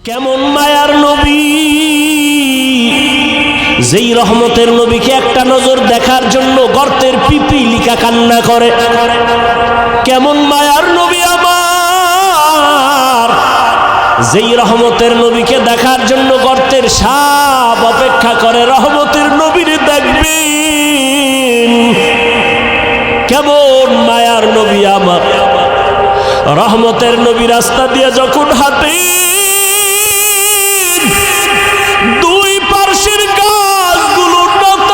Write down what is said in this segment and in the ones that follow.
কেমন মায়ার নবী, যেই রহমতের নবীকে একটা নজর দেখার জন্য গর্তের পিপিলিকা কান্না করে। কেমন মায়ার নবী আমার, যেই রহমতের নবীকে দেখার জন্য গর্তের সাপ অপেক্ষা করে। রহমতের নবীর দেখবেন কেমন মায়ার নবী আমার। রহমতের নবী রাস্তা দিয়ে যখন হাঁটে, দুই পার্শ্বের গাছগুলো নত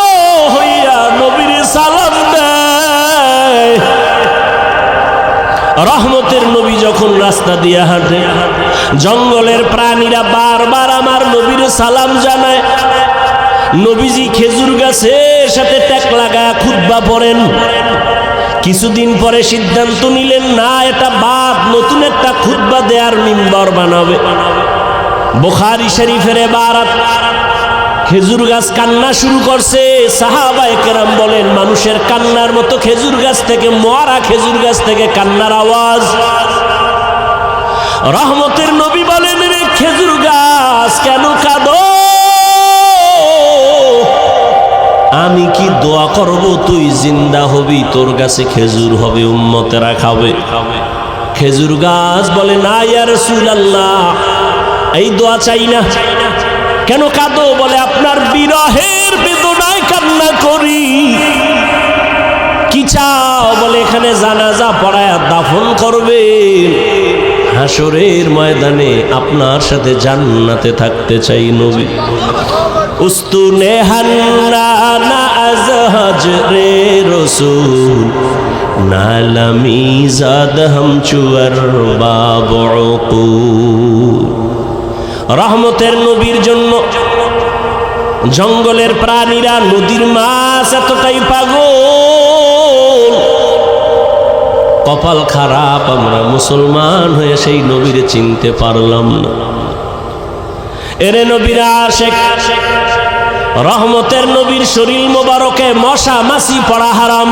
হইয়া নবীর সালাম দেয়। রহমতের নবী যখন রাস্তা দিয়ে হাঁটে, জঙ্গলের প্রাণীরা বারবার আমার নবীর সালাম জানায়। নবীজি খেজুর গাছের সাথে ট্যাক লাগায় খুতবা পড়েন। কিছুদিন পরে সিদ্ধান্ত নিলেন, না, এটা বাদ, নতুন একটা খুতবা দেয়ার মিম্বর বানাবে। বুখারী শরীফের ইবারত, খেজুর গাছ কান্না শুরু করছে। সাহাবায়ে কেরাম বলেন, মানুষের কান্নার মতো খেজুর গাছ থেকে, মরা খেজুর গাছ থেকে কান্নার আওয়াজ। রহমতের নবী বলেন, রে খেজুর গাছ কেন কাঁদো? আমি কি দোয়া করব তুই জিন্দা হবি, তোর কাছে খেজুর হবে, উম্মতেরা খাবে। খেজুর গাছ বলে, না ইয়া রাসূলুল্লাহ, এই দোয়া চাই না। কেন কাঁদো? বলে, আপনার বিরহের বেদনায় কান্না করি। কি চাও? বলে, এখানে জানাজা পড়ায়া দাফন করবে, হাসরের ময়দানে আপনার সাথে জান্নাতে থাকতে চাই। নবী উস্তুনে হান্নানা আজ হজরে রসুল, নালামি জাদ হাম চুয়ার বাবুকু। রহমতের নবীর জন্য জঙ্গলের প্রাণীরা, নদীর মাছ এতটাই পাগল। কপাল খারাপ, আমরা মুসলমান হয়ে সেই নবীর চিনতে পারলাম না। এরে নবীরা আশেক, রহমতের নবীর শরীর মোবারকে মশা মাছি পড়া হারাম।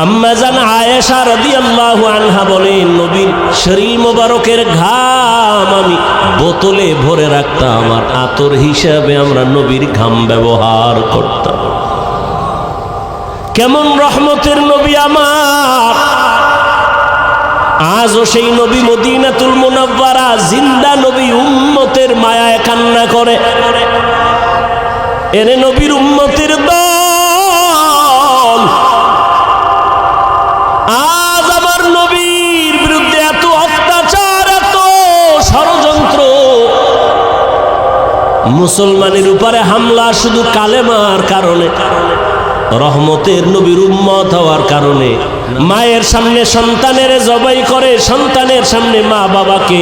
আম্মা জান আয়েশা রাদিয়াল্লাহু আনহা বলেন, নবীর শরীর মোবারকের ঘাম আমি বোতলে ভরে রাখতাম, আর আতর হিসাবে আমরা নবীর ঘাম ব্যবহার করতাম। কেমন রহমতের নবী আমার। আজও সেই নবী মদিনাতুল মুনাওয়ারা জিন্দা নবী, উম্মতের মায়ায় কান্না করে। এরে নবীর উম্মতের দল, আজ আমার নবীর বিরুদ্ধে এত অত্যাচার, এত ষড়যন্ত্র, মুসলমানের উপরে হামলা শুধু কালেমার কারণে, রহমতের নবীর উম্মত হওয়ার কারণে। মায়ের সামনে সন্তানের জবাই করে, সন্তানের সামনে মা বাবাকে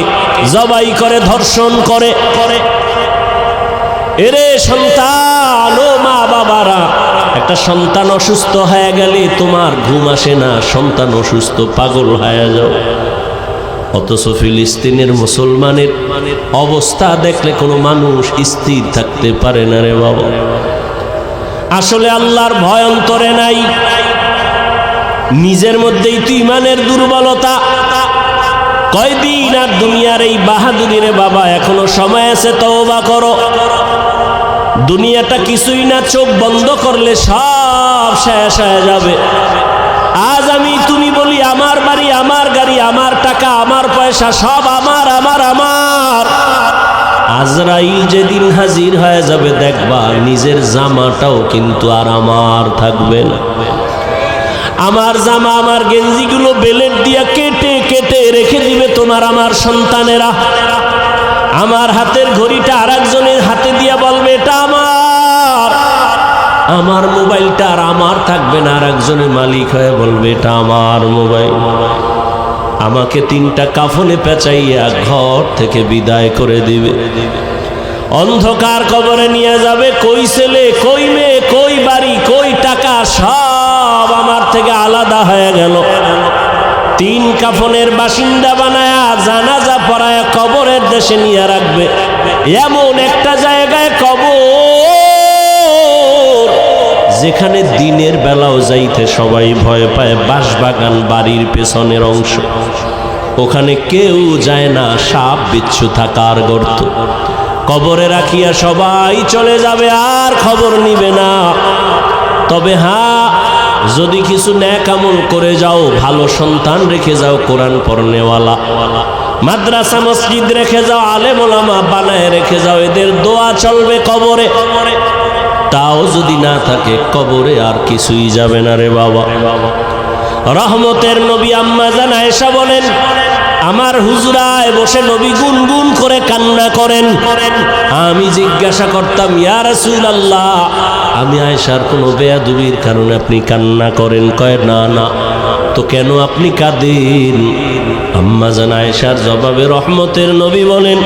জবাই করে, ধর্ষণ করে। এরে সন্তান ও মা বাবারা, একটা সন্তান অসুস্থ হয়ে গেলে তোমার ঘুম আসে না, সন্তান অসুস্থ, পাগল হয়ে যাও। অথচ ফিলিস্তিনের মুসলমানের অবস্থা দেখলে কোনো মানুষ স্থির থাকতে পারে না রে বাবা। আসলে আল্লাহর ভয় অন্তরে নাই, নিজের মধ্যেই তো ইমানের দুর্বলতা। কয়দিন আর দুনিয়ার এই বাহাদুরি রে বাবা, এখনো সময় আছে, তওবা করো। দুনিয়াটা কিছুই না, চোখ বন্ধ করলে সব শেষ হয়ে যাবে। আজ আমি তুমি বলি, আমার বাড়ি, আমার গাড়ি, আমার টাকা, আমার পয়সা, সব আমার আমার আমার। আজরাইল যেদিন হাজির হয়ে যাবে, দেখবা নিজের জামাটাও কিন্তু আর আমার থাকবে না। আমার জামা, আমার গেঞ্জিগুলো বেলেট দিয়া কেটে কেটে রেখে দিবে তোমার আমার সন্তানেরা। আমার হাতের ঘড়িটা আরেকজনের হাতে দিয়া বলবে, এটা আমার। আমার মোবাইলটা আর আমার থাকবে না, আরেকজনের মালিক হয়ে বলবে, এটা আমার মোবাইল। আমাকে 3টা কাফনে পেঁচাইয়া ঘর থেকে বিদায় করে দিবে। অন্ধকার কবরে নিয়ে যাবে। কই ছেলে, কই মেয়ে, কই বাড়ি, কই টাকা, সব আমার থেকে আলাদা হয়ে গেল। 3 কাফনের বাসিন্দা বানায়া জানাজা পড়ায়া কবরের দেশে নিয়ে রাখবে। এমন একটা জায়গায় কবর, যেখানে দিনের বেলাও যাইতে সবাই ভয় পায়। বাঁশবাগান বাড়ির পেছনের অংশ, ওখানে কেউ যায় না, সাপ বিচ্ছু থাকার গর্ত। কবরে রাখিয়া সবাই চলে যাবে, আর খবর নিবে না। তবে হ্যাঁ, যদি কিছু নেক আমল করে যাও, ভালো সন্তান রেখে যাও, কোরআন পড়নেওয়ালা, মাদ্রাসা মসজিদ রেখে যাও, আলেম ওলামা বানায় রেখে যাও, এদের দোয়া চলবে কবরে। তাও যদি না থাকে, কবরে আর কিছুই যাবে না রে বাবা। রহমতের নবী আম্মা জান আয়েশা বলেন, আমার হুজরায় বসে নবী গুনগুন করে কান্না করেন। আমি জিজ্ঞাসা করতাম, ইয়া রাসূলুল্লাহ, আমি আয়েশার কোনো বেয়াদবির কারণে আপনি কান্না করেন? কয় না না। তো কেন আপনি কাঁদেন? আম্মা জান আয়েশার জবাবে রহমতের নবী বলেন,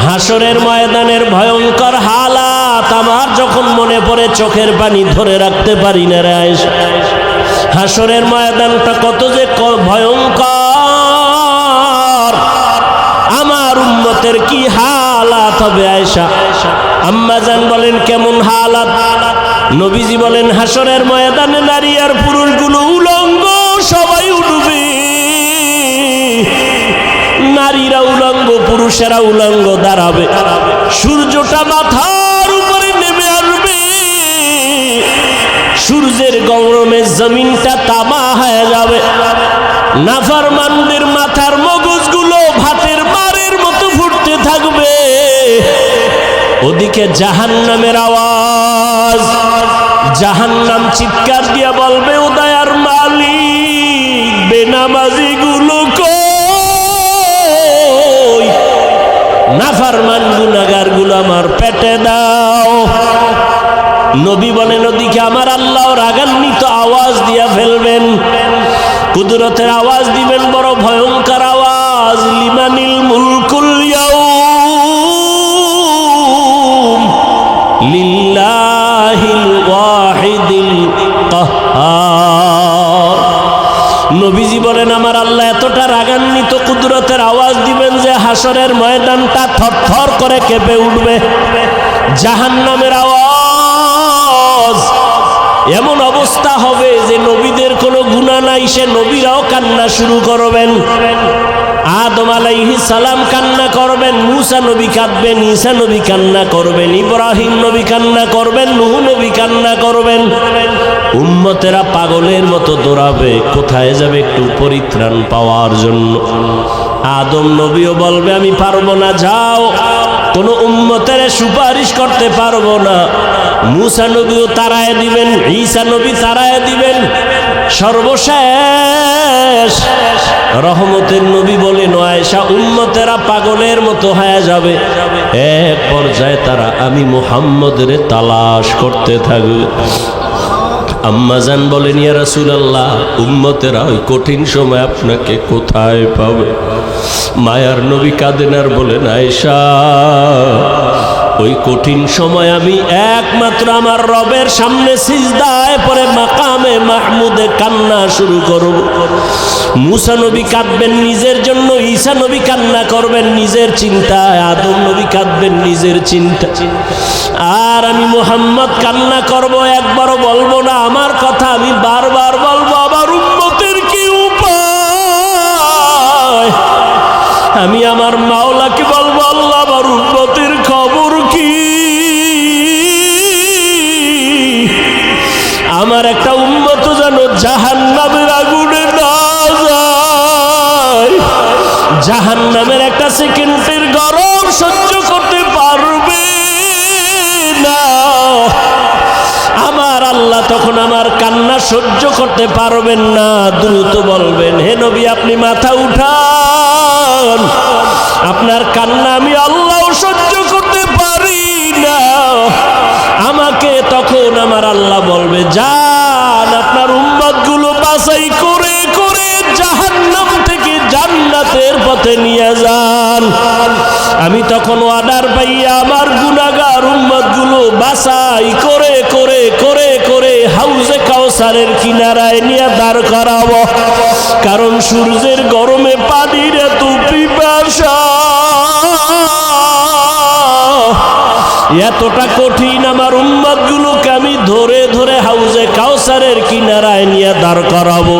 হাসরের ময়দানের ভয়ঙ্কর হালাত আমার যখন মনে পড়ে, চোখের পানি ধরে রাখতে পারি না রে আয়েশা। হাসরের ময়দানটা কত যে ভয়ঙ্কর, আমার উম্মতের কি হালাত হবে আয়েশা। আম্মা জান বলেন, কেমন হালাত? নবীজি বলেন, হাসরের ময়দানে নারী আর পুরুষগুলো উলঙ্গ, সবাই উঠবে। নারীরা উলঙ্গ, পুরুষেরা উলঙ্গ দাঁড়াবে। সূর্যটা মাথার উপরে নেমে আসবে, সূর্যের গরমে জমিনটা তামা হয়ে যাবে। নাফরমানদের মাথার মগজগুলো ভাতের মারের মতো ফুটতে থাকবে। ওদিকে জাহান্নামের আওয়াজ, জাহান্নাম চিৎকার দিয়া বলবে, ও দয়ার মালিক, বেনামাজি গুলো কই? নাফরমান গুনাহগার গুলো আমার পেটে দাও। নবী বলেন, ওদিকে আমার আল্লাহ রাগান্বিত আওয়াজ দিয়া ফেলবেন, কুদরতের আওয়াজ দিবেন, বড় ভয়ঙ্কর আওয়াজ। লিমানিল মুলকুল ইয়াউম লিল্লাহিল ওয়াহিদিল কাহ্হার। নবীজি বলেন, আমার আল্লাহ এতটা রাগান্বিত, কুদরতের আওয়াজ দিবেন যে হাসরের ময়দানটা থরথর করে কেঁপে উঠবে। জাহান্নামের আওয়াজ, এমন অবস্থা হবে যে নবীদের কোনো গুনাহ নাই, সে নবীরাও কান্না শুরু করবেন। আদম আলাইহিস সালাম কান্না করবেন, মূসা নবী কাঁদবেন, ঈসা নবী কান্না করবেন, ইব্রাহিম নবী কান্না করবেন, নূহ নবী কান্না করবেন। উম্মতেরা পাগলের মতো দৌড়াবে, কোথায় যাবে একটু পরিত্রাণ পাওয়ার জন্য। আদম নবীও বলবে, আমি পারবো না, যাও, কোনো উম্মতের সুপারিশ করতে পারবো না। মূসা নবীও তাড়ায় দিবেন, ঈসা নবী তাড়ায় দিবেন। সর্বশেষ রহমতের নবী বলেন, আয়েশা, উম্মতেরা পাগলের মতো হয়ে যাবে। এক পর্যায়ে তারা আমি মুহাম্মদের তালাশ করতে থাকবে। আম্মা জান বলেন, ইয়া রাসূলুল্লাহ, উম্মতেরা ওই কঠিন সময় আপনাকে কোথায় পাবে? মায়ার নবী কাঁদেন আর বলেন, আয়েশা, ওই কঠিন সময় আমি একমাত্র আমার রবের সামনে সিজদায় পড়ে মাকামে মাহমুদে কান্না শুরু করব। মূসা নবী কাঁদবেন নিজের জন্য, ঈসা নবী কান্না করবেন নিজের চিন্তায়, আদম নবী কাঁদবেন নিজের চিন্তা, আর আমি মুহাম্মদ কান্না করব, একবারও বলবো না আমার কথা, আমি বারবার বলবো, আমার উম্মতের কি উপায়? আমি আমার মাওলাকে বলবো, আল্লাহ, আমার উম্মতের খবর কি? আমার একটা উম্মত যেন জাহান্নামের আগুনে না যায়, জাহান্নামের একটা সেকেন্ডের গরম সহ্য করতে পারবে না। আমার আল্লাহ তখন আমার কান্না সহ্য করতে পারবেন না, দ্রুত বলবেন, হে নবী, আপনি মাথা উঠান, আপনার কান্না আমি আল্লাহ সহ্য করতে পারি না। আমাকে তখন আমার আল্লাহ বলবে, যান, আপনার উম্মতগুলো বাছাই করে করে জাহান্নাম থেকে জান্নাতের পথে নিয়ে যান। আমি তখন অর্ডার পাইয়া আমার গুনাহগার উম্মতগুলো বাছাই করে করে করে করে হাউজে কাউসারের কিনারায় নিয়ে দাঁড় করাবো, কারণ সূর্যের গরমে পানির এত পিপাসা, এতটা কঠিন, আমার উম্মতগুলোকে আমি ধরে ধরে হাউজে কাউসারের কিনারায় নিয়ে দাঁড় করাবো।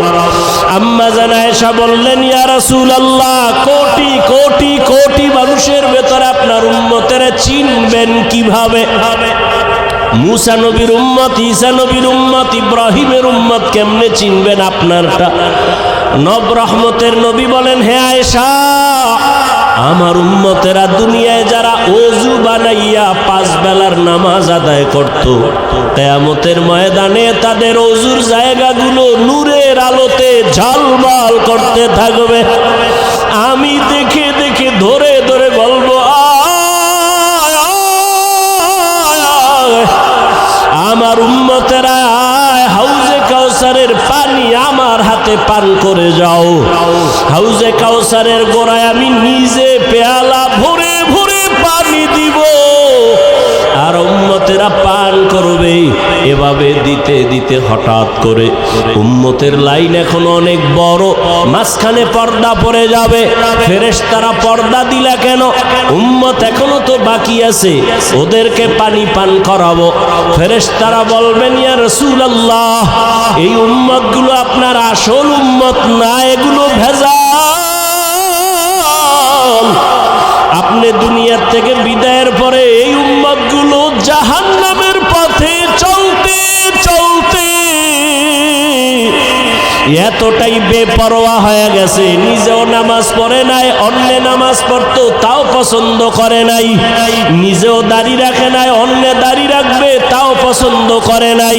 আম্মা জান আয়েশা বললেন, ইয়া রাসূলুল্লাহ, কোটি কোটি কোটি মানুষের ভেতরে আপনার উম্মতেরা চিনবেন কিভাবে? মুসা নবীর উম্মত, ঈসা নবীর উম্মত, ইব্রাহিমের উম্মত কেমনে চিনবেন আপনারটা? নব রহমতের নবী বলেন, হে আয়েশা, আমার উম্মতেরা দুনিয়ায় যারা ওযু বানাইয়া 5 বেলার নামাজ আদায় করত, কিয়ামতের ময়দানে তাদের ওযুর জায়গাগুলো নূরের আলোতে ঝলমল করতে থাকবে। আমি দেখে দেখে ধরে ধরে বলবো, আমার উম্মতেরা হাউজে কাউসারের পানি আমার হাতে পান করে যাও। হাউজে কাউসারের গোড়ায় আমি নিজে পেয়ালা ভরে ভরে পানি দিব, আর উম্মতেরা পান করবে। এভাবে দিতে দিতে হঠাৎ করে উম্মতের লাইন এখন অনেক বড়, মাঝখানে পর্দা পড়ে যাবে। ফেরেশতারা পর্দা দিলা কেন? উম্মত এখনো তো বাকি আছে, ওদেরকে পানি পান করাবো। ফেরেশতারা বলবেন, ইয়া রাসূলুল্লাহ, এই উম্মতগুলো আপনার আসল উম্মত না, এগুলো ভেজাল। আপনি দুনিয়ার থেকে বিদায়ের পরে এই উম্মতগুলো জাহান্নামের পথে চলতে চলতে এতটাই বেপরোয়া হয়ে গেছে, নিজেও নামাজ পড়ে নাই, অন্য নামাজ পড়তো তাও পছন্দ করে নাই, নিজেও দাড়ি রাখে নাই, অন্য দাড়ি রাখবে তাও পছন্দ করে নাই,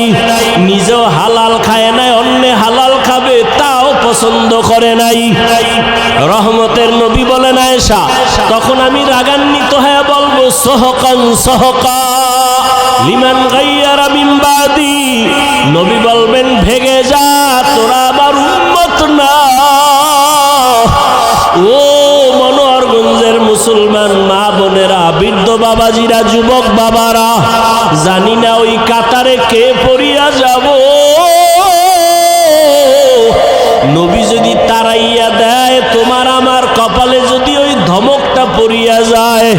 নিজেও হালাল খায় নাই, অন্য হালাল খাবে তাও পছন্দ করে নাই। রহমতের নবী বলেন, আয়েশা, তখন আমি রাগান্বিত হয়ে বলবো, সহকান সহকা লিমান গায়্যারা মিন বাদি। নবী বলবেন, ভেগে যা, তোরা আমার উম্মত না। ও মনোহরগঞ্জের মুসলমান মা বোনেরা, বৃদ্ধ বাবাজিরা, যুবক বাবারা, জানি না ওই কাতারে কে পড়িয়া যাব। নবী যদি তাড়াইয়া দেয়, তোমার আমার কপালে যদি ওই ধমকটা পড়িয়া যায়,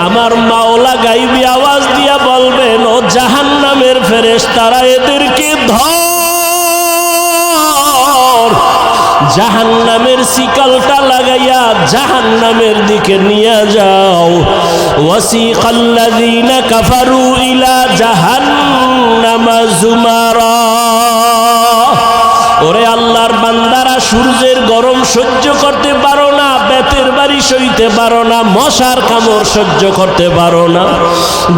আমার মাওলা গাইবি আওয়াজ দিয়া বলবেন, ও জাহান্নামের ফেরেশতারা, এদেরকে ধর, জাহান্নামের শিকলটা লাগাইয়া জাহান্নামের দিকে নিয়ে যাও। ওয়াসিকাল্লাযীনা কাফারু ইলা জাহান্নামা যুমারা। ওরে আল্লাহর বান্দারা, সূর্যের গরম সহ্য করতে পারো না, বেতের বাড়ি সইতে পারো না, মশার কামড় সহ্য করতে পারো না,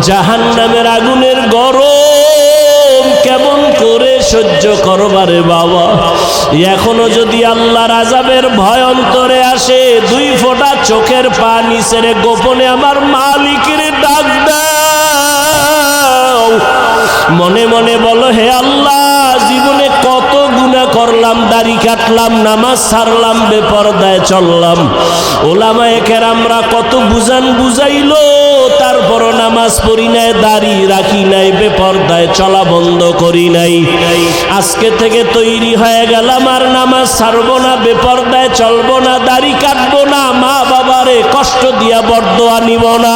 জাহান্নামের আগুনের গরম কেমন করে সহ্য করবারে বাবা? এখনো যদি আল্লাহর আযাবের ভয় অন্তরে আসে, 2 ফোঁটা চোখের পানি ছেড়ে গোপনে আমার মালিকের ডাক দাও। মনে মনে বলো, হে আল্লাহ, জীবনে কত গুনাহ করলাম, দাড়ি কাটলাম, নামাজ ছাড়লাম, বেপরদায় চললাম, ওলামায়ে কেরামরা কত বুঝান বুঝাইলো, তারপরও নামাজ পড়ি নাই, দাড়ি রাখি নাই, বেপরদায় চলা বন্ধ করি নাই। আজকে থেকে তৈরি হয়ে গেলাম, আর নামাজ ছাড়বো না, বেপরদায় চলবো না, দাড়ি কাটবো না, মা বাবারে কষ্ট দিয়া বরদোয়া নিব না,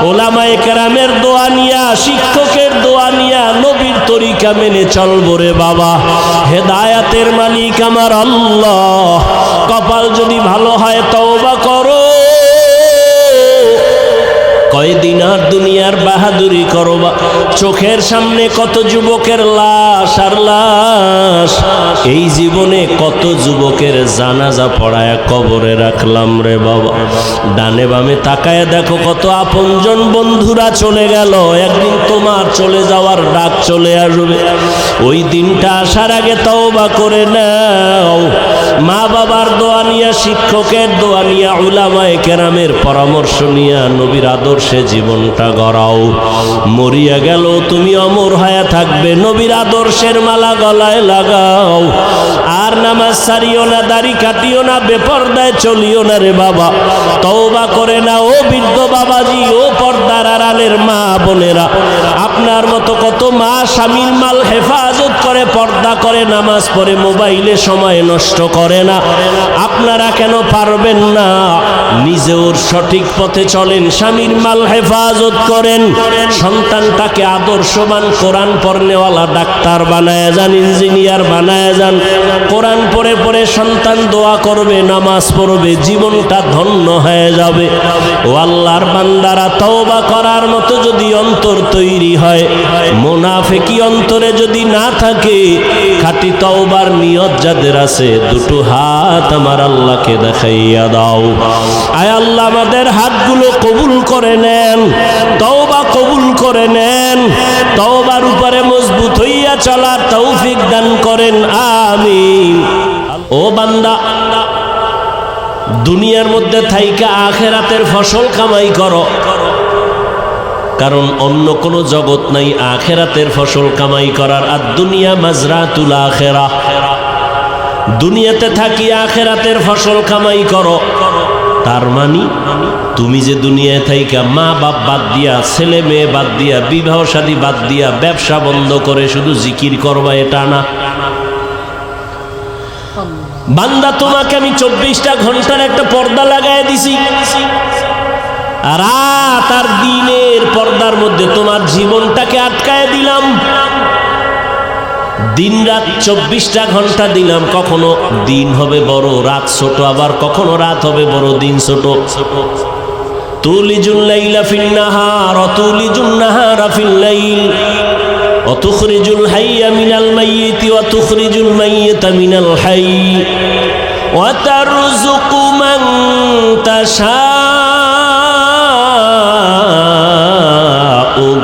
ওলামায়ে কেরামের দোয়া নিয়া, শিক্ষকের দোয়া নিয়া, নবীর তরিকা মেনে চলবো রে বাবা। হেদায়াতের মালিক আমার আল্লাহ। কপাল যদি ভালো হয় তওবা করো, কয়দিন আর দুনিয়ার বাহাদুরি করবা? চোখের সামনে কত যুবকের লাশ আর লাশ, এই জীবনে কত যুবকের জানাজা পড়ায় কবরে রাখলাম রে বাবা। ডানে বামে তাকায় দেখো, কত আপনজন বন্ধুরা চলে গেল, একদিন তোমার চলে যাওয়ার ডাক চলে আসবে। ওই দিনটা আসার আগে তওবা করে নাও। মা বাবার দোয়া নিয়া, শিক্ষকের দোয়া নিয়া, উলামায়ে কেরামের পরামর্শ নিয়া নবীর আদর্শে জীবনটা গড়াও। মরিয়া গেল তুমি অমর হয়ে থাকবে, নবীর আদর্শের মালা গলায় লাগাও। আর নামাজ ছাড়িও না, দাড়ি কাটিও না, বেপরদায় চলিও না রে বাবা। তওবা করে না ও বৃদ্ধ বাবাজি, ও পর্দার আড়ালের মা বোনেরা। আপনার মতো কত মা স্বামীর মাল হেফাজত করে, পর্দা করে, নামাজ পড়ে, মোবাইলে সময় নষ্ট করে না। আপনারা কেন পারবেন না? নিজেও সঠিক পথে চলেন, স্বামীর মাল হেফাজত করেন, সন্তানটাকে আদর্শবান কোরআন পড়নেওয়ালা ডাক্তার বানায় যান, ইঞ্জিনিয়ার বানায় যান। কোরআন পড়ে পড়ে সন্তান দোয়া করবে, নামাজ পড়বে, জীবনটা ধন্য হয়ে যাবে। ও আল্লাহর বান্দারা, তওবা করার মতো যদি অন্তর তৈরি হয়, মুনাফিকি অন্তরে যদি না থাকে, খাঁটি তওবার নিয়ত যাদের আছে, দুটো হাত আমার আল্লাহকে দেখাইয়া দাও। আয় আল্লাহ, আমাদের হাতগুলো কবুল করে নেন, তওবা কবুল করে নেন, তওবার উপরে মজবুত হইয়া চলার তৌফিক দান করেন, আমিন। ও বান্দা, দুনিয়ার মধ্যে থাইকা আখিরাতের ফসল কামাই করো, কারণ অন্য কোনো জগৎ নাই আখিরাতের ফসল কামাই করার। আর দুনিয়া মাজরাতুল আখিরাহ, দুনিয়াতে থাকি আখিরাতের ফসল কামাই করো। তার মানে তুমি যে দুনিয়ায় থাইকা মা বাপ বাদ দিয়া, ছেলে মেয়ে বাদ দিয়া, বিবাহ শাদী বাদ দিয়া, ব্যবসা বন্ধ করে শুধু জিকির করবা, এটা না। বান্দা, তোমাকে আমি 24টা ঘন্টার একটা পর্দা লাগাই দিছি, রাত আর দিনের পর্দার মধ্যে তোমার জীবনটাকে আটকায় দিলাম। দিন রাত 24টা ঘন্টা দিলাম, কখনো দিন হবে বড়, রাত ছোট, আবার কখনো রাত হবে বড়, দিন ছোট। তুলিজুল লাইলা ফিন নাহার, তুলিজুন নাহারা ফিল লাইল, তুখরিজুল হাইয়া মিনাল মাইয়িতি ওয়া তুখরিজুল মাইয়িতা মিনাল হাইয়্যি ওয়া তারযুকু মান তাশাউ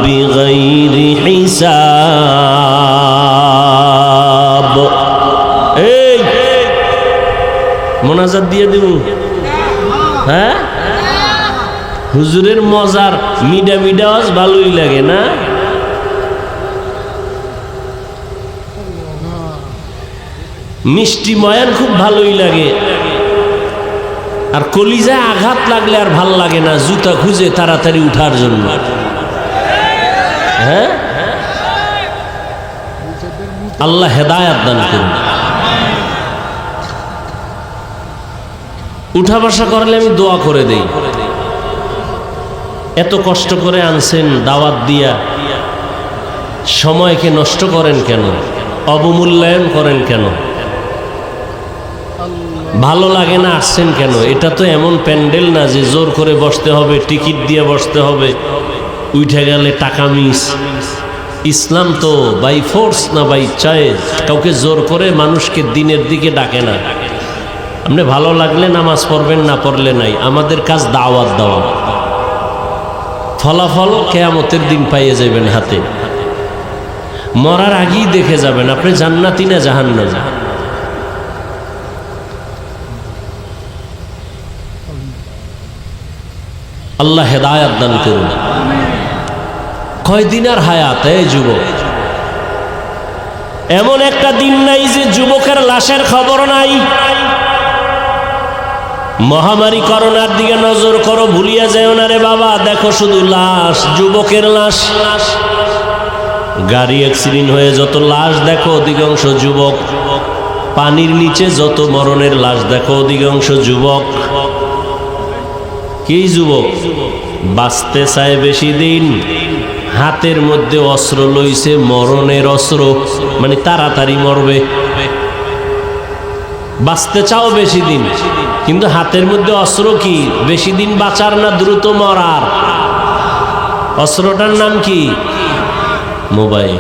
বিগাইরি হিসাব। এই মোনাজাত দিয়ে দেব, হ্যাঁ? হুজুরের মজার মিডা মিডা আওয়াজ ভালোই লাগে না? মিষ্টি ময়ান খুব ভালোই লাগে, আর কলিজায় আঘাত লাগলে আর ভাল লাগে না, জুতা খুঁজে তাড়াতাড়ি উঠার জন্য। হ্যাঁ, আল্লাহ হেদায়াত দান করুন। উঠা বসা করলে আমি দোয়া করে দেই। এত কষ্ট করে আনছেন দাওয়াত দিয়া, সময়কে নষ্ট করেন কেন? অবমূল্যায়ন করেন কেন? ভালো লাগে না, আসছেন কেন? এটা তো এমন প্যান্ডেল না যে জোর করে বসতে হবে, টিকিট দিয়ে বসতে হবে, উঠে গেলে টাকা মিস। ইসলাম তো বাই ফোর্স না বাই চয়েস, কাউকে জোর করে মানুষকে দিনের দিকে ডাকে না। আপনি ভালো লাগলে নামাজ পড়বেন, না পড়লে নাই। আমাদের কাজ দাওয়াত দেওয়া, ফলাফল কিয়ামতের দিন পাইয়ে যাবেন হাতে। মরার আগেই দেখে যাবেন আপনি জান্নাতি না জাহান্নামী। আল্লাহ হেদায়াত দান করুন। কয়দিন আর হায়াত এই যুবক? এমন একটা দিন নাই যে যুবকের লাশের খবর নাই। মহামারী করোনার দিকে নজর করো, ভুলিয়া যাও না রে বাবা। দেখো শুধু লাশ, যুবকের লাশ। গাড়ি অ্যাক্সিডেন্ট হয়ে যত লাশ দেখো, অধিকাংশ যুবক। পানির নিচে যত মরণের লাশ দেখো, অধিকাংশ যুবক। কি যুবক? বাঁচতে চায় বেশি দিন, হাতের মধ্যে অস্ত্র লইছে, মরণের অস্ত্র, মানে তাড়াতাড়ি মরবে। বাঁচতে চাও বেশি দিন, কিন্তু হাতের মধ্যে অস্ত্র কি? বেশি দিন বাঁচার না দ্রুত মরার? অস্ত্রটার নাম কি? মোবাইল।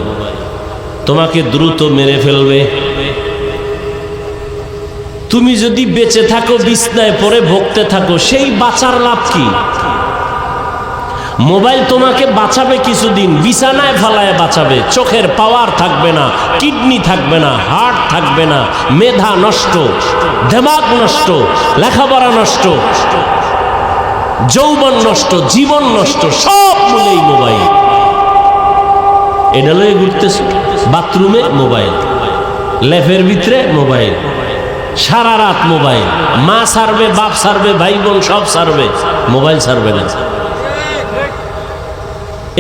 তোমাকে দ্রুত মেরে ফেলবে। তুমি যদি বেঁচে থাকো, বিছনায় পড়ে ভুগতে থাকো, সেই বাঁচার লাভ কি? মোবাইল তোমাকে বাঁচাবে কিছুদিন, বিছানায় ফালায় বাঁচাবে। চোখের পাওয়ার থাকবে না, কিডনি থাকবে না, হার্ট থাকবে না, মেধা নষ্ট, দিমাগ নষ্ট, লেখাপড়া নষ্ট, যৌবন নষ্ট, জীবন নষ্ট, সব মিলেই মোবাইল। এটা লয়ে ঘুরতেছ, বাথরুমে মোবাইল, লেফের ভিতরে মোবাইল, সারা রাত মোবাইল। মা ছাড়বে, বাপ ছাড়বে, ভাই বোন সব ছাড়বে, মোবাইল ছাড়বে না।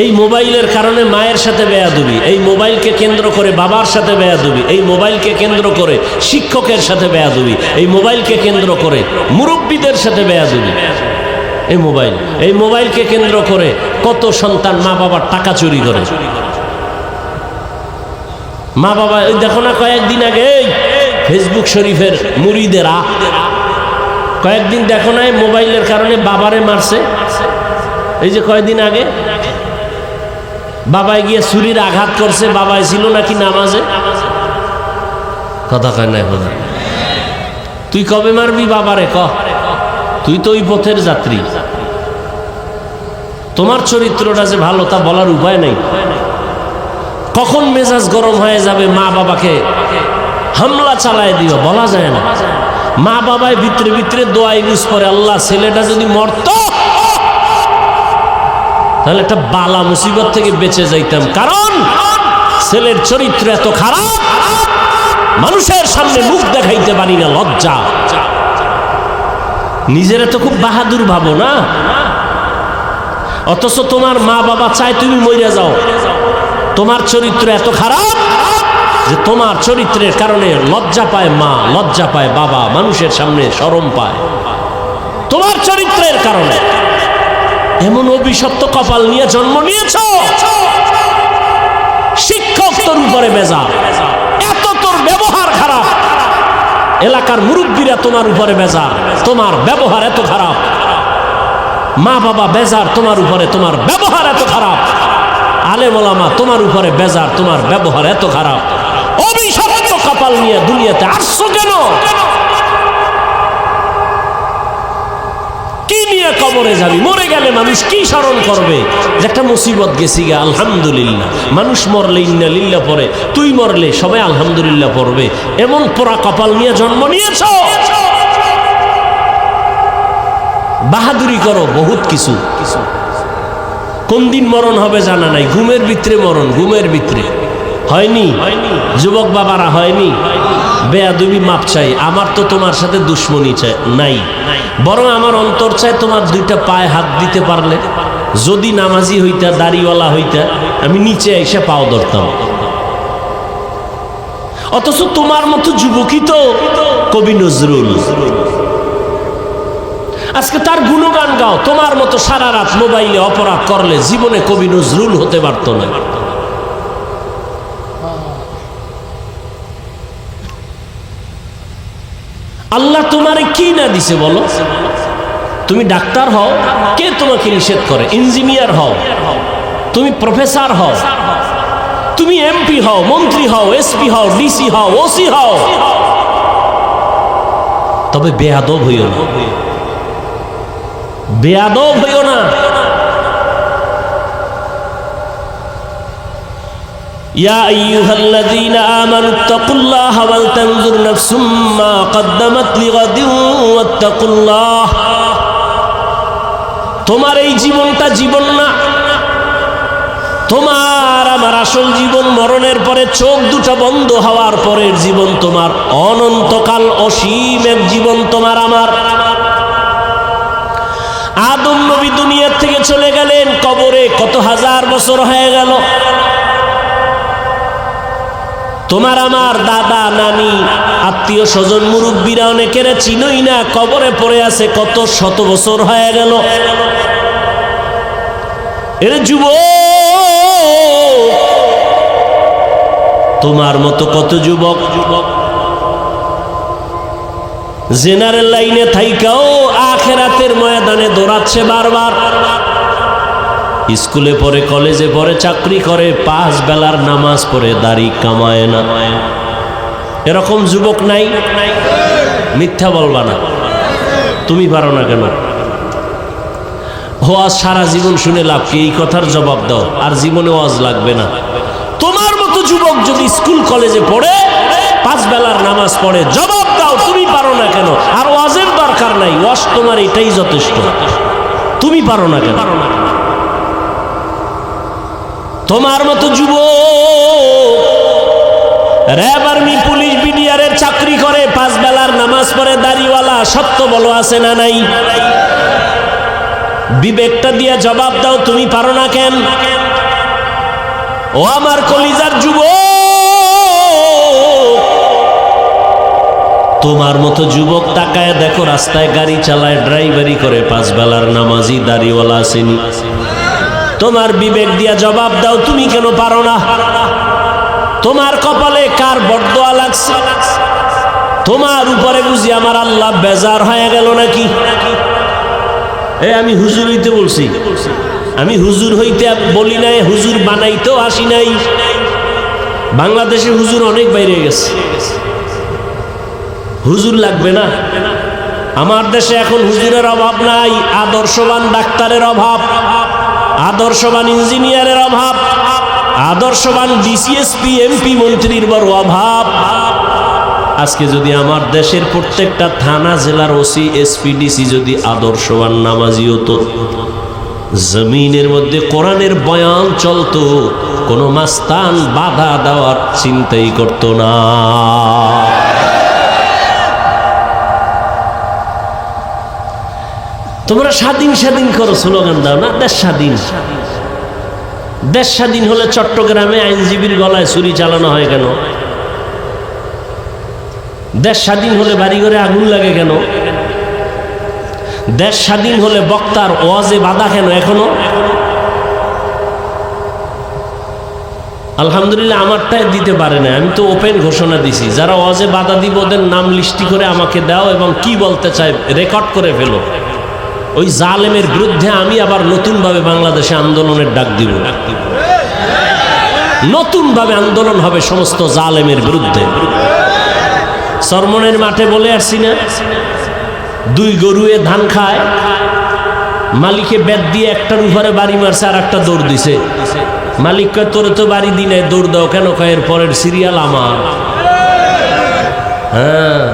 এই মোবাইলের কারণে মায়ের সাথে বেয়াদবি, এই মোবাইলকে কেন্দ্র করে বাবার সাথে বেয়াদবি, এই মোবাইলকে কেন্দ্র করে শিক্ষকের সাথে বেয়াদবি, এই মোবাইলকে কেন্দ্র করে মুরব্বীদের সাথে বেয়াদবি। এই মোবাইলকে কেন্দ্র করে কত সন্তান মা বাবার টাকা চুরি করে। মা বাবা ওই দেখো না, কয়েকদিন আগে এই ফেসবুক শরীফের মুরিদেরা কয়েকদিন দেখো না মোবাইলের কারণে বাবারে মারছে। এই যে কয়েকদিন আগে বাবাই গিয়ে ছুরির আঘাত করছে, বাবাই ছিল নাকি নামাজে। কথা কয় নাই বোধ। তুই কবে মারবি বাবারে? তুই তো ওই পথের যাত্রী, তোমার চরিত্রটা যে ভালো তা বলার উপায় নেই। কখন মেজাজ গরম হয়ে যাবে মা বাবাকে হামলা চালায় দিও বলা যায় না। মা বাবায় ভিতরে ভিতরে দোয়া ইউজ করে, আল্লাহ ছেলেটা যদি মরত তাহলে একটা বালা মুসিবত থেকে বেঁচে যাইতাম, কারণ ছেলের চরিত্র এত খারাপ মানুষের সামনে মুখ দেখাইতে পারি না, লজ্জা। নিজেরা তো খুব বাহাদুর ভাবো না, অথচ তোমার মা বাবা চায় তুমি মইরা যাও। তোমার চরিত্র এত খারাপ যে তোমার চরিত্রের কারণে লজ্জা পায় মা, লজ্জা পায় বাবা, মানুষের সামনে শরম পায় তোমার চরিত্রের কারণে। এমন অভিশপ্ত কপাল নিয়ে জন্ম নিয়েছ। শিক্ষক তোর উপরে বেজার, এত তোর ব্যবহার খারাপ। এলাকার মুরব্বীরা তোমার উপরে বেজার, তোমার ব্যবহার এত খারাপ। মা বাবা বেজার তোমার উপরে, তোমার ব্যবহার এত খারাপ। আলেম ওলামা তোমার উপরে বেজার, তোমার ব্যবহার এত খারাপ। অভিশপ্ত কপাল নিয়ে দুনিয়াতে আসছো কেন? কি নিয়ে কবরে যাবি? মরে গেলে মানুষ কি স্মরণ করবে যে একটা মুসিবত গেছি গে, আলহামদুলিল্লাহ। মানুষ মরলে ইন্না লিল্লাহ পড়ে, তুই মরলে সবাই আলহামদুলিল্লাহ পড়বে। এমন পোড়া কপাল নিয়ে জন্ম নিয়েছ। বাহাদুরি করো বহুত কিছু, কোন দিন মরণ হবে জানা নাই। ঘুমের ভিতরে মরণ, ঘুমের ভিতরে হয়নি। যুবক বাবারা হয়নি। বেয়াদবি মাপ চাই। আমার তো তোমার সাথে দুশ্মনী চাই নাই, বরং আমার অন্তর চাই তোমার দুইটা পায়ে হাত দিতে পারলে, যদি নামাজি হইতা, দাড়িওয়ালা হইতা, আমি নিচে এসে পাও ধরতাম। অথচ তোমার মতো যুবকই তো কবি নজরুল। আজকে তার গুণগান গাও। তোমার মতো সারা রাত মোবাইলে অপরাধ করলে জীবনে কবি নজরুল হতে পারতো না। আল্লাহ তোমারে কি না দিছে বলো? তুমি ডাক্তার হও, কে তোমাকে নিষেধ করে? ইঞ্জিনিয়ার হও, তুমি প্রফেসর হও, তুমি এমপি হও, মন্ত্রী হও, এসপি হও, ডিসি হও, ওসি হও, তবে বেয়াদব হইও না, বেয়াদব হইও না। ইয়া আইয়ুহাল্লাযীনা আমানুত্তাকুল্লাহা ওয়াল তানজুর নাফসুম মা কদ্দামাত লিগাদিন ওয়াত্তাকুল্লাহ। তোমার এই জীবনটা জীবন না, তোমার আমার আসল জীবন মরণের পরে, চোখ দুটো বন্ধ হওয়ার পরের জীবন তোমার, অনন্তকাল অসীম এক জীবন তোমার আমার। আদম নবী দুনিয়ার থেকে চলে গেলেন, কবরে কত হাজার বছর হয়ে গেল। তোমার আমার দাদা নানি আত্মীয় স্বজন মুরব্বীরা অনেকের চিনই না, কবরে পড়ে আছে কত শত বছর হয়ে গেল। এর যুবক, তোমার মতো কত যুবক জেনারেল লাইনে থাইকাও আখেরাতের ময়দানে দৌড়াচ্ছে বারবার। স্কুলে পড়ে, কলেজে পড়ে, চাকরি করে, 5 বেলার নামাজ পড়ে, দাড়ি কামায় না। এরকম যুবক নাই? মিথ্যা বলবা না। তুমি পারো না কেন? ওয়াজ সারা জীবন শুনে লাভ কি? এই কথার জবাব দাও, আর জীবনে ওয়াজ লাগবে না। তোমার মতো যুবক যদি স্কুল কলেজে পড়ে, 5 বেলার নামাজ পড়ে, জবাব দাও তুমি পারো না কেন? আর ওয়াজের দরকার নাই, ওয়াজ তোমার এটাই যথেষ্ট। তুমি পারো না কেন? তোমার মতো যুবক র্যাব, আর্মি, পুলিশ, বিডিআরের চাকরি করে, 5 বেলার নামাজ পড়ে, দাড়িওয়ালা, সত্য বলো আছে না নাই? বিবেকটা দিয়ে জবাব দাও তুমি পারো না কেন? ও আমার কলিজার যুবক, তোমার মতো যুবক তাকায় দেখো, রাস্তায় গাড়ি চালায়, ড্রাইভারি করে, 5 বেলার নামাজি দাড়িওয়ালা আসেনি। তোমার বিবেক দিয়া জবাব দাও, তুমি কেন পারো না? তোমার কপালে কার বরদোয়া লাগছে? তোমার উপরে বুঝি আমার আল্লাহ বেজার হয়ে গেল নাকি? আমি হুজুর হইতে বলছি, আমি হুজুর হইতে বলি নাই, হুজুর বানাইতেও আসি নাই। বাংলাদেশে হুজুর অনেক বাইরে গেছে, হুজুর লাগবে না। আমার দেশে এখন হুজুরের অভাব নাই, আদর্শবান ডাক্তারের অভাব, আদর্শবান ইঞ্জিনিয়ারের অভাব, আদর্শবান ডিসিএসপি এমপি মন্ত্রীর বড় অভাব। আজকে যদি আমার দেশের প্রত্যেকটা থানা জেলার ওসি এসপি ডিসি যদি আদর্শবান নামাজি হতো, জমিনের মধ্যে কোরআনের বয়ান চলতো, কোনো মাস্তান বাধা দেওয়ার চিন্তাই করতো না। তোমরা স্বাধীন স্বাধীন করো, স্লোগান দাও না, দেশ স্বাধীন। দেশ স্বাধীন হলে চট্টগ্রামে আইনজীবীর গলায় ছুরি চালানো হয় কেন? দেশ স্বাধীন হলে বাড়িঘরে আগুন লাগে কেন? দেশ স্বাধীন হলে বক্তার ওয়াজে বাধা কেন এখনো? আলহামদুলিল্লাহ আমারটাই দিতে পারে না, আমি তো ওপেন ঘোষণা দিছি, যারা ওয়াজে বাধা দিব ওদের নাম লিস্টি করে আমাকে দাও এবং কি বলতে চাই রেকর্ড করে ফেলো। ওই জালেমের বিরুদ্ধে আমি আবার নতুনভাবে বাংলাদেশে আন্দোলনের ডাক দিব। নতুনভাবে আন্দোলন হবে সমস্ত জালেমের বিরুদ্ধে। চরমনের মাঠে বলে আসছি না, 2 গরুয়ে ধান খায়, মালিকে বেত দিয়ে একটার উপরে বাড়ি মারছে আর একটা দৌড় দিছে। মালিক কয় তোরে তো বাড়ি দি নাই, দৌড় দাও কেন? কয় এর পরের সিরিয়াল আমার। হ্যাঁ,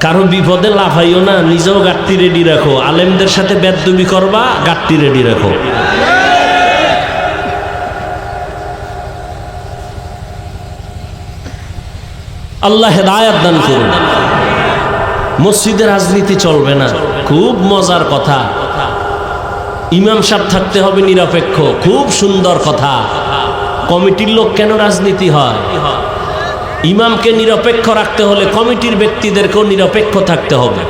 কারো বিপদে লাফাইও না, নিজেও গাট্টি রেডি রাখো। আলেমদের সাথে বেদবি করবা, গাট্টি রেডি রাখো। আল্লাহ হেদায়েত দান করুন। মসজিদে রাজনীতি চলবে না, খুব মজার কথা। ইমাম সাহেব থাকতে হবে নিরপেক্ষ, খুব সুন্দর কথা। কমিটির লোক কেন রাজনীতি হয়? ইমামকে নিরপেক্ষ রাখতে হলে কমিটির ব্যক্তিদেরকেও নিরপেক্ষ থাকতে হবে।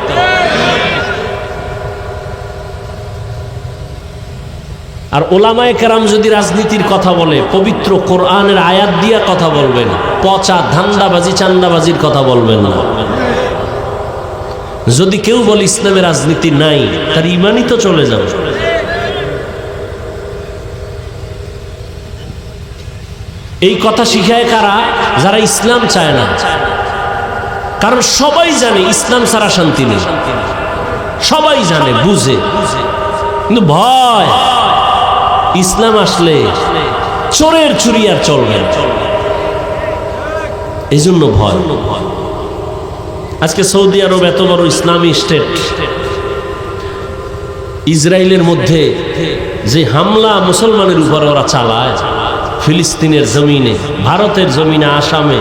আর ওলামায়ে কেরাম যদি রাজনীতির কথা বলে, পবিত্র কোরআনের আয়াত দিয়া কথা বলবেন, পচা ধান্দাবাজি চান্দাবাজির কথা বলবেন না। যদি কেউ বলে ইসলামে রাজনীতি নাই, তার ইমানই তো চলে যাবে। এই কথা শিখায় কারা? যারা ইসলাম চায় না। কারণ সবাই জানে ইসলাম ছাড়া শান্তি নেই, সবাই জানে, বুঝে, কিন্তু ভয় ইসলাম আসলে চোরের চুরি আর চলবে, এই জন্য ভয়। আজকে সৌদি আরব এত বড় ইসলামী স্টেট, ইসরায়েলের মধ্যে যে হামলা মুসলমানের উপরে ওরা চালায়, ফিলিস্তিনের জমিনে, ভারতের জমিনে, আসামে,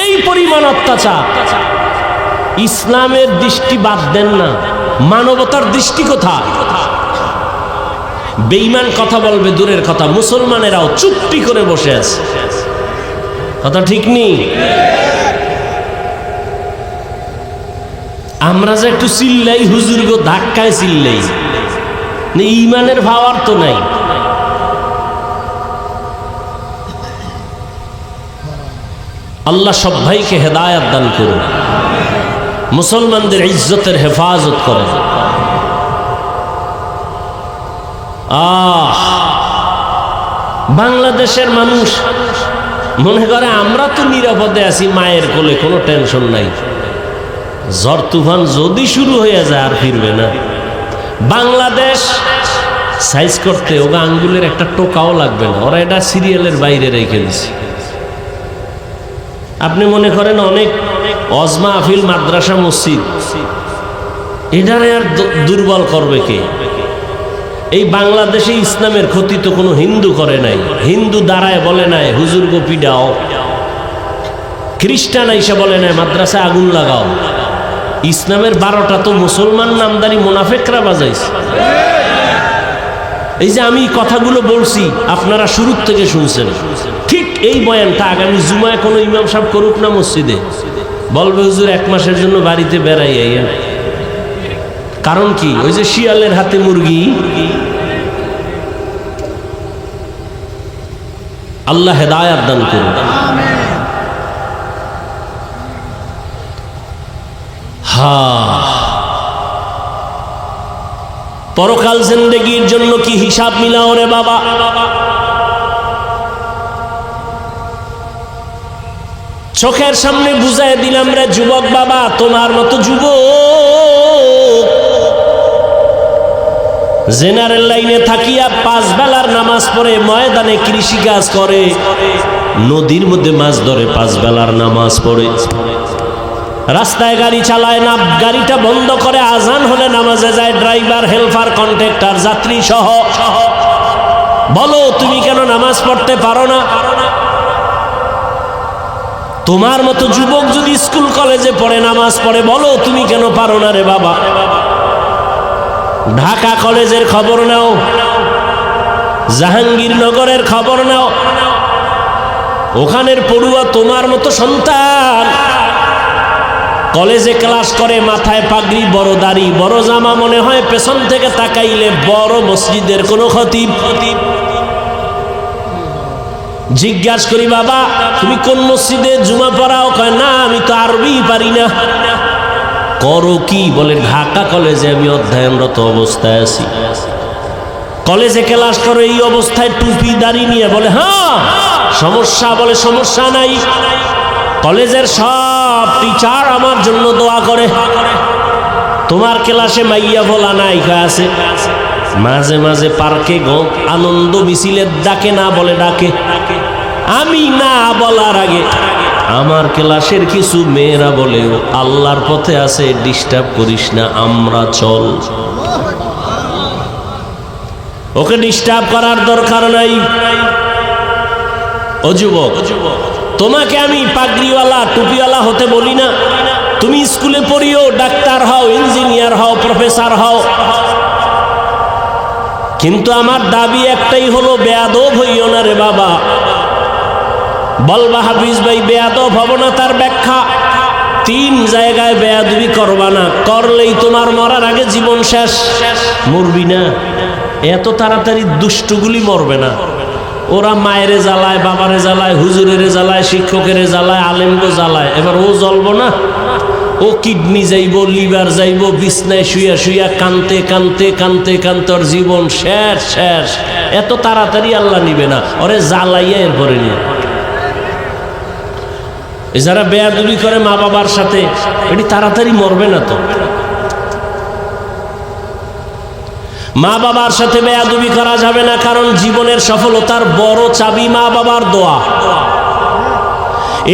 এই পরিমাণ অত্যাচার, ইসলামের দৃষ্টি বাদ দেন না, মানবতার দৃষ্টি কোথায়? বেঈমান কথা বলবে দূরের কথা, মুসলমানেরাও চুপটি করে বসে আছে। কথা ঠিক নেই? আমরা যে একটু চিল্লাই, হুজুর গো ধাক্কায় চিল্লাই, ঈমানের ভাবার তো নাই। আল্লাহ সব ভাইকে হেদায়েত দান করুন, মুসলমানদের ইজ্জতের হেফাজত করেন। বাংলাদেশের মানুষ মনে করে আমরা তো নিরাপদে আছি, মায়ের কোলে, কোনো টেনশন নাই। ঝড় তুফান যদি শুরু হয়ে যায় আর ফিরবে না। বাংলাদেশ সাইজ করতে ওগা আঙ্গুলের একটা টোকাও লাগবে না, ওরা এটা সিরিয়ালের বাইরে রেখে দিচ্ছে। আপনি মনে করেন অনেক অজমা আফিল মাদ্রাসা মসজিদ, এটারে আর দুর্বল করবে কে? এই বাংলাদেশে ইসলামের ক্ষতি তো কোনো হিন্দু করে নাই, হিন্দু দাঁড়ায় বলে নাই হুজুর গো পিডাও, খ্রিস্টান আইসা বলে নাই মাদ্রাসায় আগুন লাগাও। ইসলামের 12টা তো মুসলমান নামদারি মুনাফেকরা বাজাইছে। এই যে আমি কথাগুলো বলছি আপনারা শুরু থেকে শুনছেন, ঠিক এই বয়ানটা আগামী জুমায় কোনো ইমাম সাহেব করুক না মসজিদে, বলবে হুজুর 1 মাসের জন্য বাড়িতে বেড়াই আইয়েন। কারণ কি? ওই যে শিয়ালের হাতে মুরগি। আল্লাহ হেদায়াত দান করুন। পরকাল জিন্দেগির জন্য কি হিসাব মিলাও রে বাবা। চোখের সামনে বুঝাই দিলাম রে যুবক বাবা, তোমার মতো যুবক জেনারেল লাইনে থাকিয়া 5 বেলার নামাজ পড়ে ময়দানে কৃষি কাজ করে, নদীর মধ্যে মাছ ধরে 5 বেলার নামাজ পড়ে, রাস্তায় গাড়ি চালায় না, গাড়িটা বন্ধ করে আজান হলে নামাজে যায়, ড্রাইভার, হেল্পার, কন্ট্রাক্টর, যাত্রী সহ। বলো তুমি কেন নামাজ পড়তে পারো না? তোমার মতো যুবক যদি স্কুল কলেজে পড়ে নামাজ পড়ে, বলো তুমি কেন পারো না রে বাবা? ঢাকা কলেজের খবর নাও, জাহাঙ্গীরনগরের খবর নাও, ওখানের পড়ুয়া তোমার মতো সন্তান কলেজে ক্লাস করে, মাথায় পাগড়ি, বড় দাড়ি, বড় জামা, মনে হয় পেছন থেকে তাকাইলে বড় মসজিদের কোনো খতিব। জিজ্ঞাসা করি বাবা তুমি কোন মসজিদে জুমা পড়াও? কয় না আমি তো আরবি পারি না। করো কি? বলে ঢাকা কলেজে আমি অধ্যয়নরত অবস্থায় আছি। কলেজে ক্লাস করো এই অবস্থায় টুপি দাড়ি নিয়ে? বলে হ্যাঁ। সমস্যা? বলে সমস্যা নাই, কলেজের সব টিচার আমার জন্য দোয়া করে। তোমার ক্লাসে মাইয়া বলা নাই? কয় আছে। মাঝে মাঝে পার্কে গো আনন্দ মিছিলের ডাকে না বলে ডাকে, আমি না বলার আগে আমার ক্লাসের কিছু মেয়েরা বলেও আল্লাহর পথে আছে, ডিস্টার্ব করিস না, আমরা চল। ওকে ডিস্টার্ব করার দরকার নাই। ও যুবক, তোমাকে আমি পাগড়িওয়ালা টুপিওয়ালা হতে বলি না, তুমি স্কুলে পড়িও, ডাক্তার হও, ইঞ্জিনিয়ার হও, প্রফেসর হও, কিন্তু আমার দাবি একটাই হলো বেয়াদব হইও না রে বাবা। বলবা হাফিজ ভাই বেয়াদব হব না, তার ব্যাখ্যা 3 জায়গায় বেয়াদবি করবা না, করলেই তোমার মরার আগে জীবন শেষ। মরবি না, এত তাড়াতাড়ি দুষ্টুগুলি মরবে না। ওরা মায়েরে জ্বালায়, বাবারে জ্বালায়, হুজুরেরে জ্বালায়, শিক্ষকের জ্বালায়, আলেমকে জ্বালায়, এবার ও জ্বলবো না? ও কিডনি যাইব, লিভার যাইব, বিছনায় শুইয়া শুইয়া কানতে কানতে কানতে কানতে ওর জীবন শেষ শেষ। এত তাড়াতাড়ি আল্লাহ নিবে না, ওরে জ্বালাইয়া এরপরে নিয়ে। যারা বেয়াদবি করে মা বাবার সাথে, এটি তাড়াতাড়ি মরবে না তো। মা বাবার সাথে বেয়াদবি করা যাবে না, কারণ জীবনের সফলতার বড় চাবি মা বাবার দোয়া।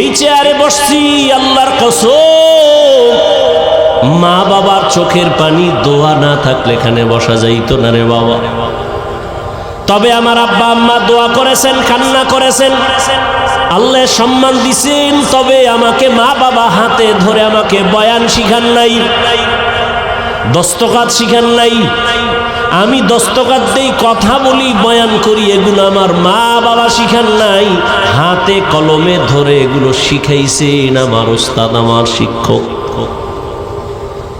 এই চেয়ারে বসছি আল্লাহর কসম, মা বাবার চোখের পানি দোয়া না থাকলে এখানে বসা যাইতো না রে বাবা। তবে আমার আব্বা আম্মা দোয়া করেছেন, কান্না করেছেন, আল্লাহ সম্মান দিছেন, তবে আমাকে মা বাবা হাতে ধরে আমাকে বয়ান শিখান নাই, দস্তকাত শিখান নাই। আমি দস্তকাত দেই, কথা বলি, বয়ান করি, এগুলো আমার মা বাবা শিখান নাই, হাতে কলমে ধরে এগুলো শিখাইছেন আমার উস্তাদ, আমার শিক্ষক।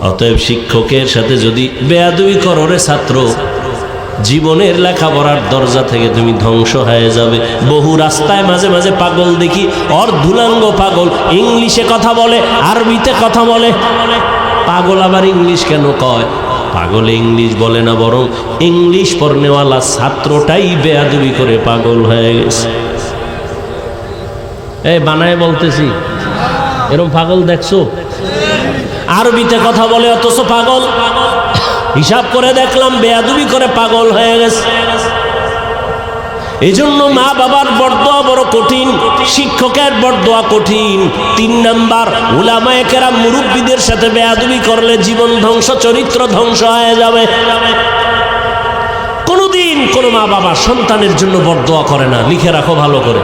অতএব শিক্ষকের সাথে যদি বেয়াদবি করো রে ছাত্র, জীবনের লেখাপড়ার দরজা থেকে তুমি ধ্বংস হয়ে যাবে। বহু রাস্তায় মাঝে মাঝে পাগল দেখি, অর্ধুলাঙ্গ পাগল, ইংলিশে কথা বলে, আরবিতে কথা বলে। পাগল আবার ইংলিশ কেন কয়? পাগলে ইংলিশ বলে না, বরং ইংলিশ পড়নেওয়ালা ছাত্রটাই বেয়াদবি করে পাগল হয়ে গেছে। এই বানায় বলতেছি, এরকম পাগল দেখছো? আরবিতে কথা বলে অথচ পাগল। হিসাব করে দেখলাম বেয়াদবি করে পাগল হয়ে গেছে। এই জন্য মা বাবার বরদোয়া বড় কঠিন, শিক্ষকের বরদোয়া কঠিন। 3 নাম্বার, উলামায়ে কেরাম মুরব্বীদের সাথে বেয়াদবি করলে জীবন ধ্বংস, চরিত্র ধ্বংস হয়ে যাবে। কোনোদিন কোনো মা বাবা সন্তানের জন্য বরদোয়া করে না, লিখে রাখো ভালো করে।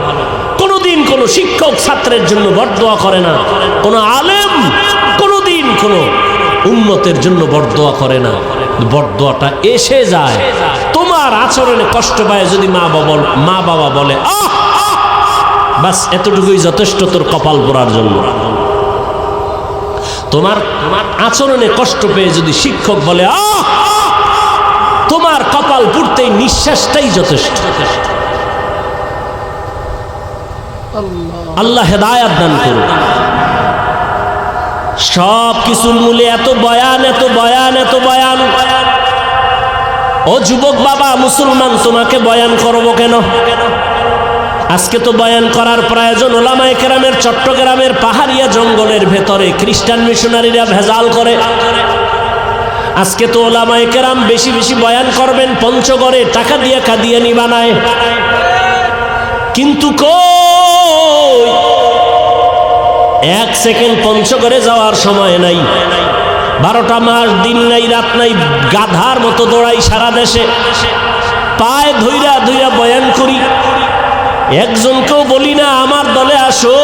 কোনোদিন কোনো শিক্ষক ছাত্রের জন্য বরদোয়া করে না, কোনো আলেম কোনোদিন কোনো উম্মতের জন্য বরদোয়া করে না। বরদোয়াটা এসে যায়। তোমার আচরণে কষ্ট পায় যদি মা বাবা বলে আহ, বাস এতটুকুই যথেষ্ট তোর কপাল পোড়ার জন্য। তোমার আচরণে কষ্ট পেয়ে যদি শিক্ষক বলে আহ, তোমার কপাল পুড়তেই নিঃশ্বাসটাই যথেষ্ট। আল্লাহ হেদায়াত দান করুন। সব কিছুর মূলে এত বয়ান, এত বয়ান, এত বয়ান। ও যুবক বাবা মুসলমান, তোমাকে বয়ান করবো কেন? আজকে তো বয়ান করার প্রয়োজন। ওলামায়ে কেরামের চট্টগ্রামের পাহাড়িয়া জঙ্গলের ভেতরে খ্রিস্টান মিশনারিরা ভেজাল করে। আজকে তো ওলামায়ে কেরাম বেশি বেশি বয়ান করবেন, পঞ্চগড়ে টাকা দিয়ে কাদিয়ানি বানায়। কিন্তু কই এক সেকেন্ড পঞ্চগড়ে যাওয়ার সময় নাই। 12টা মাস দিন নাই রাত নাই, গাধার মতো দৌড়াই সারা দেশে, পায়ে ধইরা ধইরা বয়ান করি। একজনকেও বলি না আমার দলে আসো,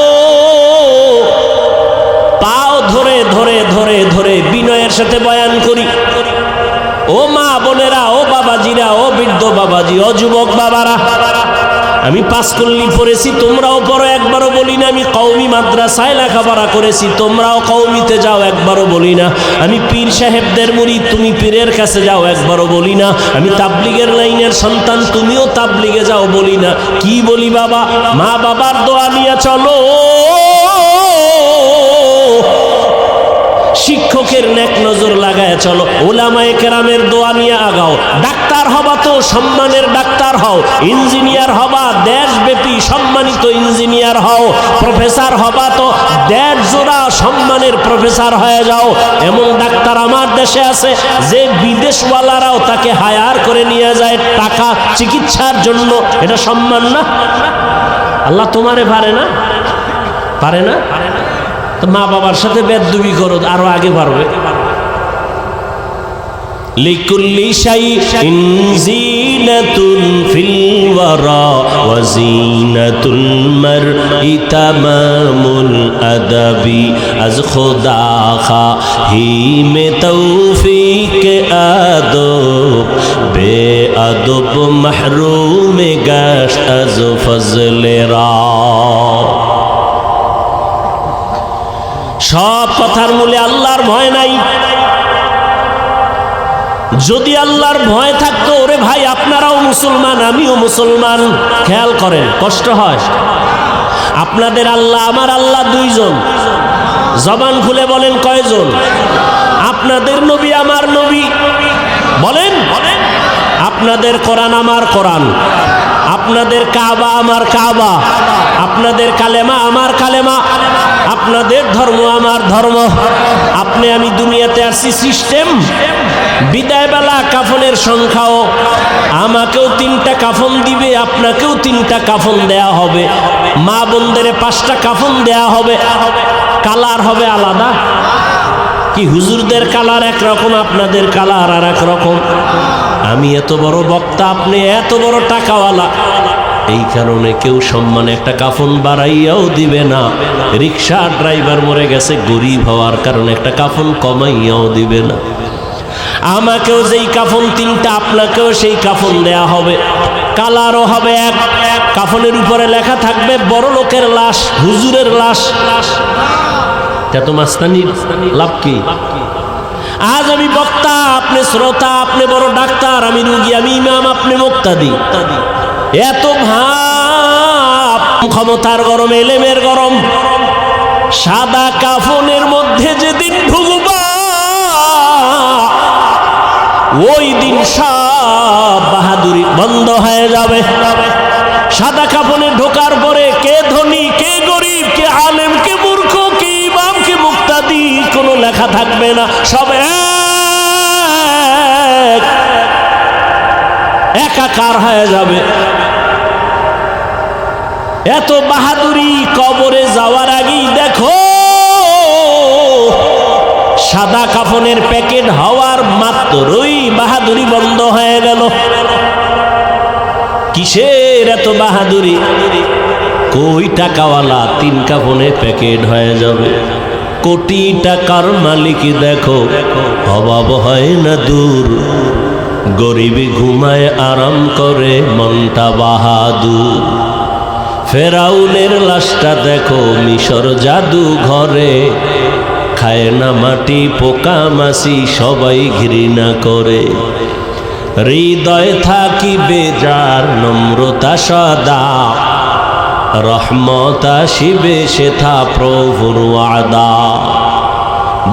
পাও ধরে ধরে ধরে ধরে বিনয়ের সাথে বয়ান করি। ও মা বোনেরা, ও বাবাজিরা, ও বৃদ্ধ বাবাজি, ও যুবক বাবারা, আমি পাঁচকল্লি পড়েছি, তোমরাও পড়ো, একবারও বলি না। আমি কওমি মাদ্রাসায় লেখাপড়া করেছি, তোমরাও কওমিতে যাও, একবারও বলি না। আমি পীর সাহেবদের মুরিদ, তুমি পীরের কাছে যাও, একবারও বলি না। আমি তাবলিগের লাইনের সন্তান, তুমিও তাবলিগে যাও, বলি না। কি বলি বাবা? মা বাবার দোয়া নিয়ে চলো, শিক্ষকের নেক নজর লাগায় চলো, ওলামায়ে কেরামের দোয়া নিয়ে আগাও। ডাক্তার হবা তো সম্মানের ডাক্তার হও, ইঞ্জিনিয়ার হবা দেশব্যাপী সম্মানিত ইঞ্জিনিয়ার হও, প্রফেসর হবা তো দেড় জোড়া সম্মানের প্রফেসর হয়ে যাও। এমন ডাক্তার আমার দেশে আছে যে বিদেশওয়ালারাও তাকে হায়ার করে নিয়ে যায় টাকা চিকিৎসার জন্য। এটা সম্মান না? আল্লাহ তোমারে পারে না? পারে না? তো মা বাবার সাথে বেদবি করো, আরো আগে পারবে। লিকুল্লি শাইইন জিনাতুন ফিল ওয়ারা ওয়া জিনাতুল মারই তামামুল আদাবি আজ খুদা খাহি মে তৌফিক আদব বে আদব মাহরুম গাশত আজ ফজলে রা। সব কথার মূলে আল্লাহর ভয় নাই। যদি আল্লাহর ভয় থাকতো, ওরে ভাই আপনারাও মুসলমান, আমিও মুসলমান, খেয়াল করেন কষ্ট হয়। আপনাদের আল্লাহ আমার আল্লাহ দুইজন, জবান খুলে বলেন কয়জন? আপনাদের নবী আমার নবী, বলেন। আপনাদের কোরআন আমার কোরআন, আপনাদের কাবা আমার কাবা, আপনাদের কালেমা আমার কালেমা, আপনাদের ধর্ম আমার ধর্ম। আপনি আমি দুনিয়াতে আসছি সিস্টেম। বিদায়বেলা কাফনের সংখ্যাও, আমাকেও 3টা কাফন দিবে, আপনাকেও 3টা কাফন দেয়া হবে, মা বোনদের 5টা কাফন দেয়া হবে। কালার হবে আলাদা। কি হুজুরদের কালার একরকম, আপনাদের কালার আর এক রকম। আমি এত বড় বক্তা, আপনি এত বড় টাকাওয়ালা, এই কারণে কেউ সম্মানে একটা কাফন বাড়াইয়াও দিবে না। রিক্সা ড্রাইভার মরে গেছে, গরিব হওয়ার কারণে একটা কাফন কমাইয়াও দিবে না। আমাকেও যেই কাফন 3টা, আপনাকেও সেই কাফন দেয়া হবে। কালারও হবে এক, কাফনের উপরে লেখা থাকবে বড় লোকের লাশ, হুজুরের লাশ। তা তো মাস্তানির লাভ কি? আজ আমি বক্তা, আপনি শ্রোতা, আপনি বড় ডাক্তার, আমি রুগী, আমি ইমাম, আপনি মুক্তাদি। এত ভাব, ক্ষমতার গরম, এলেমের গরম। সাদা কাফনের মধ্যে যেদিন ঢুকবা, ওই দিন সব বাহাদুরি বন্ধ হয়ে যাবে। সাদা কাফনে ঢোকার পরে কে ধনী, কে গরিব, কে আলেম, কে মূর্খ, কে ইমাম, কে মুক্তাদি কোনো লেখা থাকবে না। সব একাকার হয়ে যাবে। এত বাহাদুরি কবরে যাওয়ার আগেই দেখো, সাদা কাফনের প্যাকেট হওয়ার মাত্রই বাহাদুরি বন্ধ হয়ে গেল। কিসের এত বাহাদুরি? কই টাকাওয়ালা 3 কাফনে প্যাকেট হয়ে যাবে। কোটি টাকার মালিক দেখো অভাব হয় না দূর, গরিবী ঘুমায় আরাম করে মনটা বাহাদুর। ফেরাউনের লাশটা দেখো মিশর জাদু ঘরে, খায় না মাটি পোকা মাছি সবাই ঘৃণা করে। হৃদয় থাকিবে যার নম্রতা সদা, রহমত আসিবে সেথা প্রভুর ওয়াদা।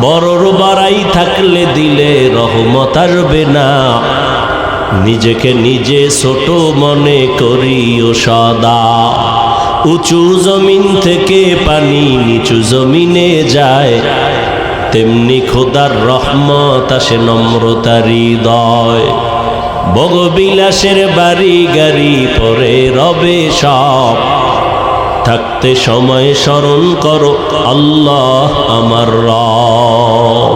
বড়র বাড়াই থাকলে দিলে রহমত আসবে না, নিজেকে নিজে ছোট মনে করিও সদা। উঁচু জমিন থেকে পানি নিচু জমিনে যায়, তেমনি খোদার রহমত আসে নম্রতার হৃদয়। ভোগবিলাসের বাড়ি গাড়ি পরে রবে সব, থাকতে সময় স্মরণ করো আল্লাহ আমার রব।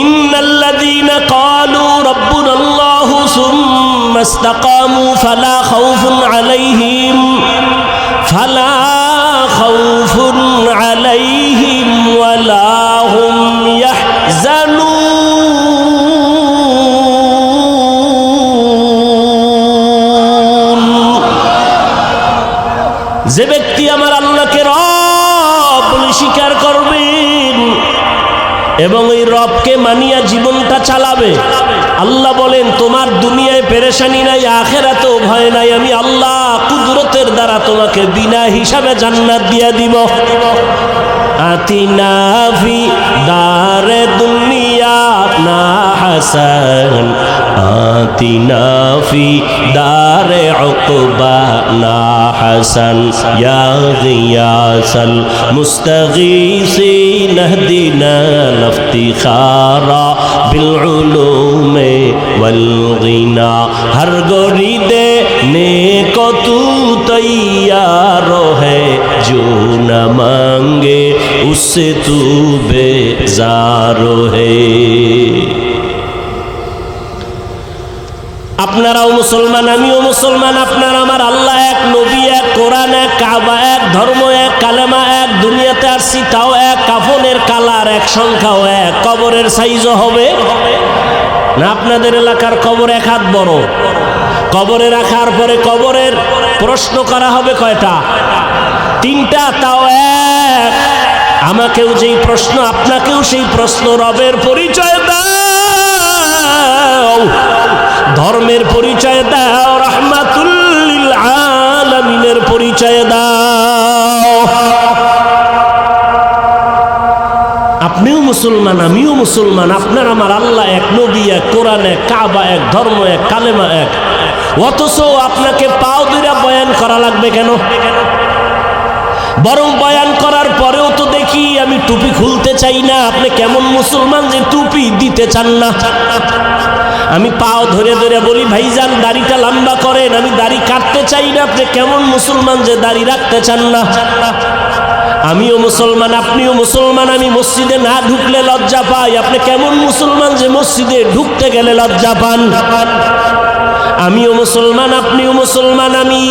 ইন্নাল্লাযীনা ক্বালু রাব্বুনাল্লাহু সুম্মা ইসতাকামু ফালা খাউফুন আলাইহিম ওয়ালা হুম ইয়াহজানুন। যে ব্যক্তি আমার আল্লাহকে রব বলে স্বীকার করবেন এবং এই রবকে মানিয়া জীবনটা চালাবে, আল্লাহ বলেন তোমার দুনিয়ায় পেরেশানি নাই, আখিরাতেও ভয় নাই। আমি আল্লাহ কুদরতের দ্বারা তোমাকে বিনা হিসাবে জান্নাত দিয়া দিব। আতিনা ফি দারে দুনিয়া না হাসান, আতিনা ফি দারে উকবা না হাসান, ইয়া গিয়াসাল মুস্তাগীসিন ইহদিনা ইফতিখারা বিল উলুমে ওয়াল গিনা। হর গরিদে নেको तू तैयार है, जो न मांगे उससे तू बेजार है। আপনারাও মুসলমান, আমিও মুসলমান। আপনার আমার আল্লাহ এক, নবী এক, কোরআন এক, কাবা এক, ধর্ম এক, কালেমা এক, দুনিয়াতে আসছি তাও এক, কাফনের কালার এক, সংখ্যাও এক, কবরের সাইজও হবে না। আপনাদের এলাকার কবর এক হাত বড়, কবরে রাখার পরে কবরের প্রশ্ন করা হবে কয়টা? তিনটা, তাও এক। আমাকেও যেই প্রশ্ন আপনাকেও সেই প্রশ্ন। রবের পরিচয় দাও, ধর্মের পরিচয় দাও, রাহমাতুল লিল আলামিনের পরিচয় দাও। আপনিও মুসলমান, আমিও মুসলমান। আপনার আমার আল্লাহ এক, নবী এক, কোরআন এক, কাবা এক, ধর্ম এক, কালেমা এক। অথচ আপনাকে পাও দুইরা বয়ান করা লাগবে কেন? বরং বয়ান করার পরেও তো দেখি আমি টুপি খুলতে চাই না। আপনি কেমন মুসলমান যে টুপি দিতে চান না? আমি পাও ধরে ধরে বলি ভাইজান দাড়িটা লম্বা করেন, আমি দাড়ি কাটতে চাই না। আপনি কেমন মুসলমান যে দাড়ি রাখতে চান না? আমিও মুসলমান, আপনিও মুসলমান। আমি মসজিদে না ঢুকলে লজ্জা পাই। আপনি কেমন মুসলমান যে মসজিদে ঢুকতে গেলে লজ্জা পান? আমিও মুসলমান, আপনিও মুসলমান। আমি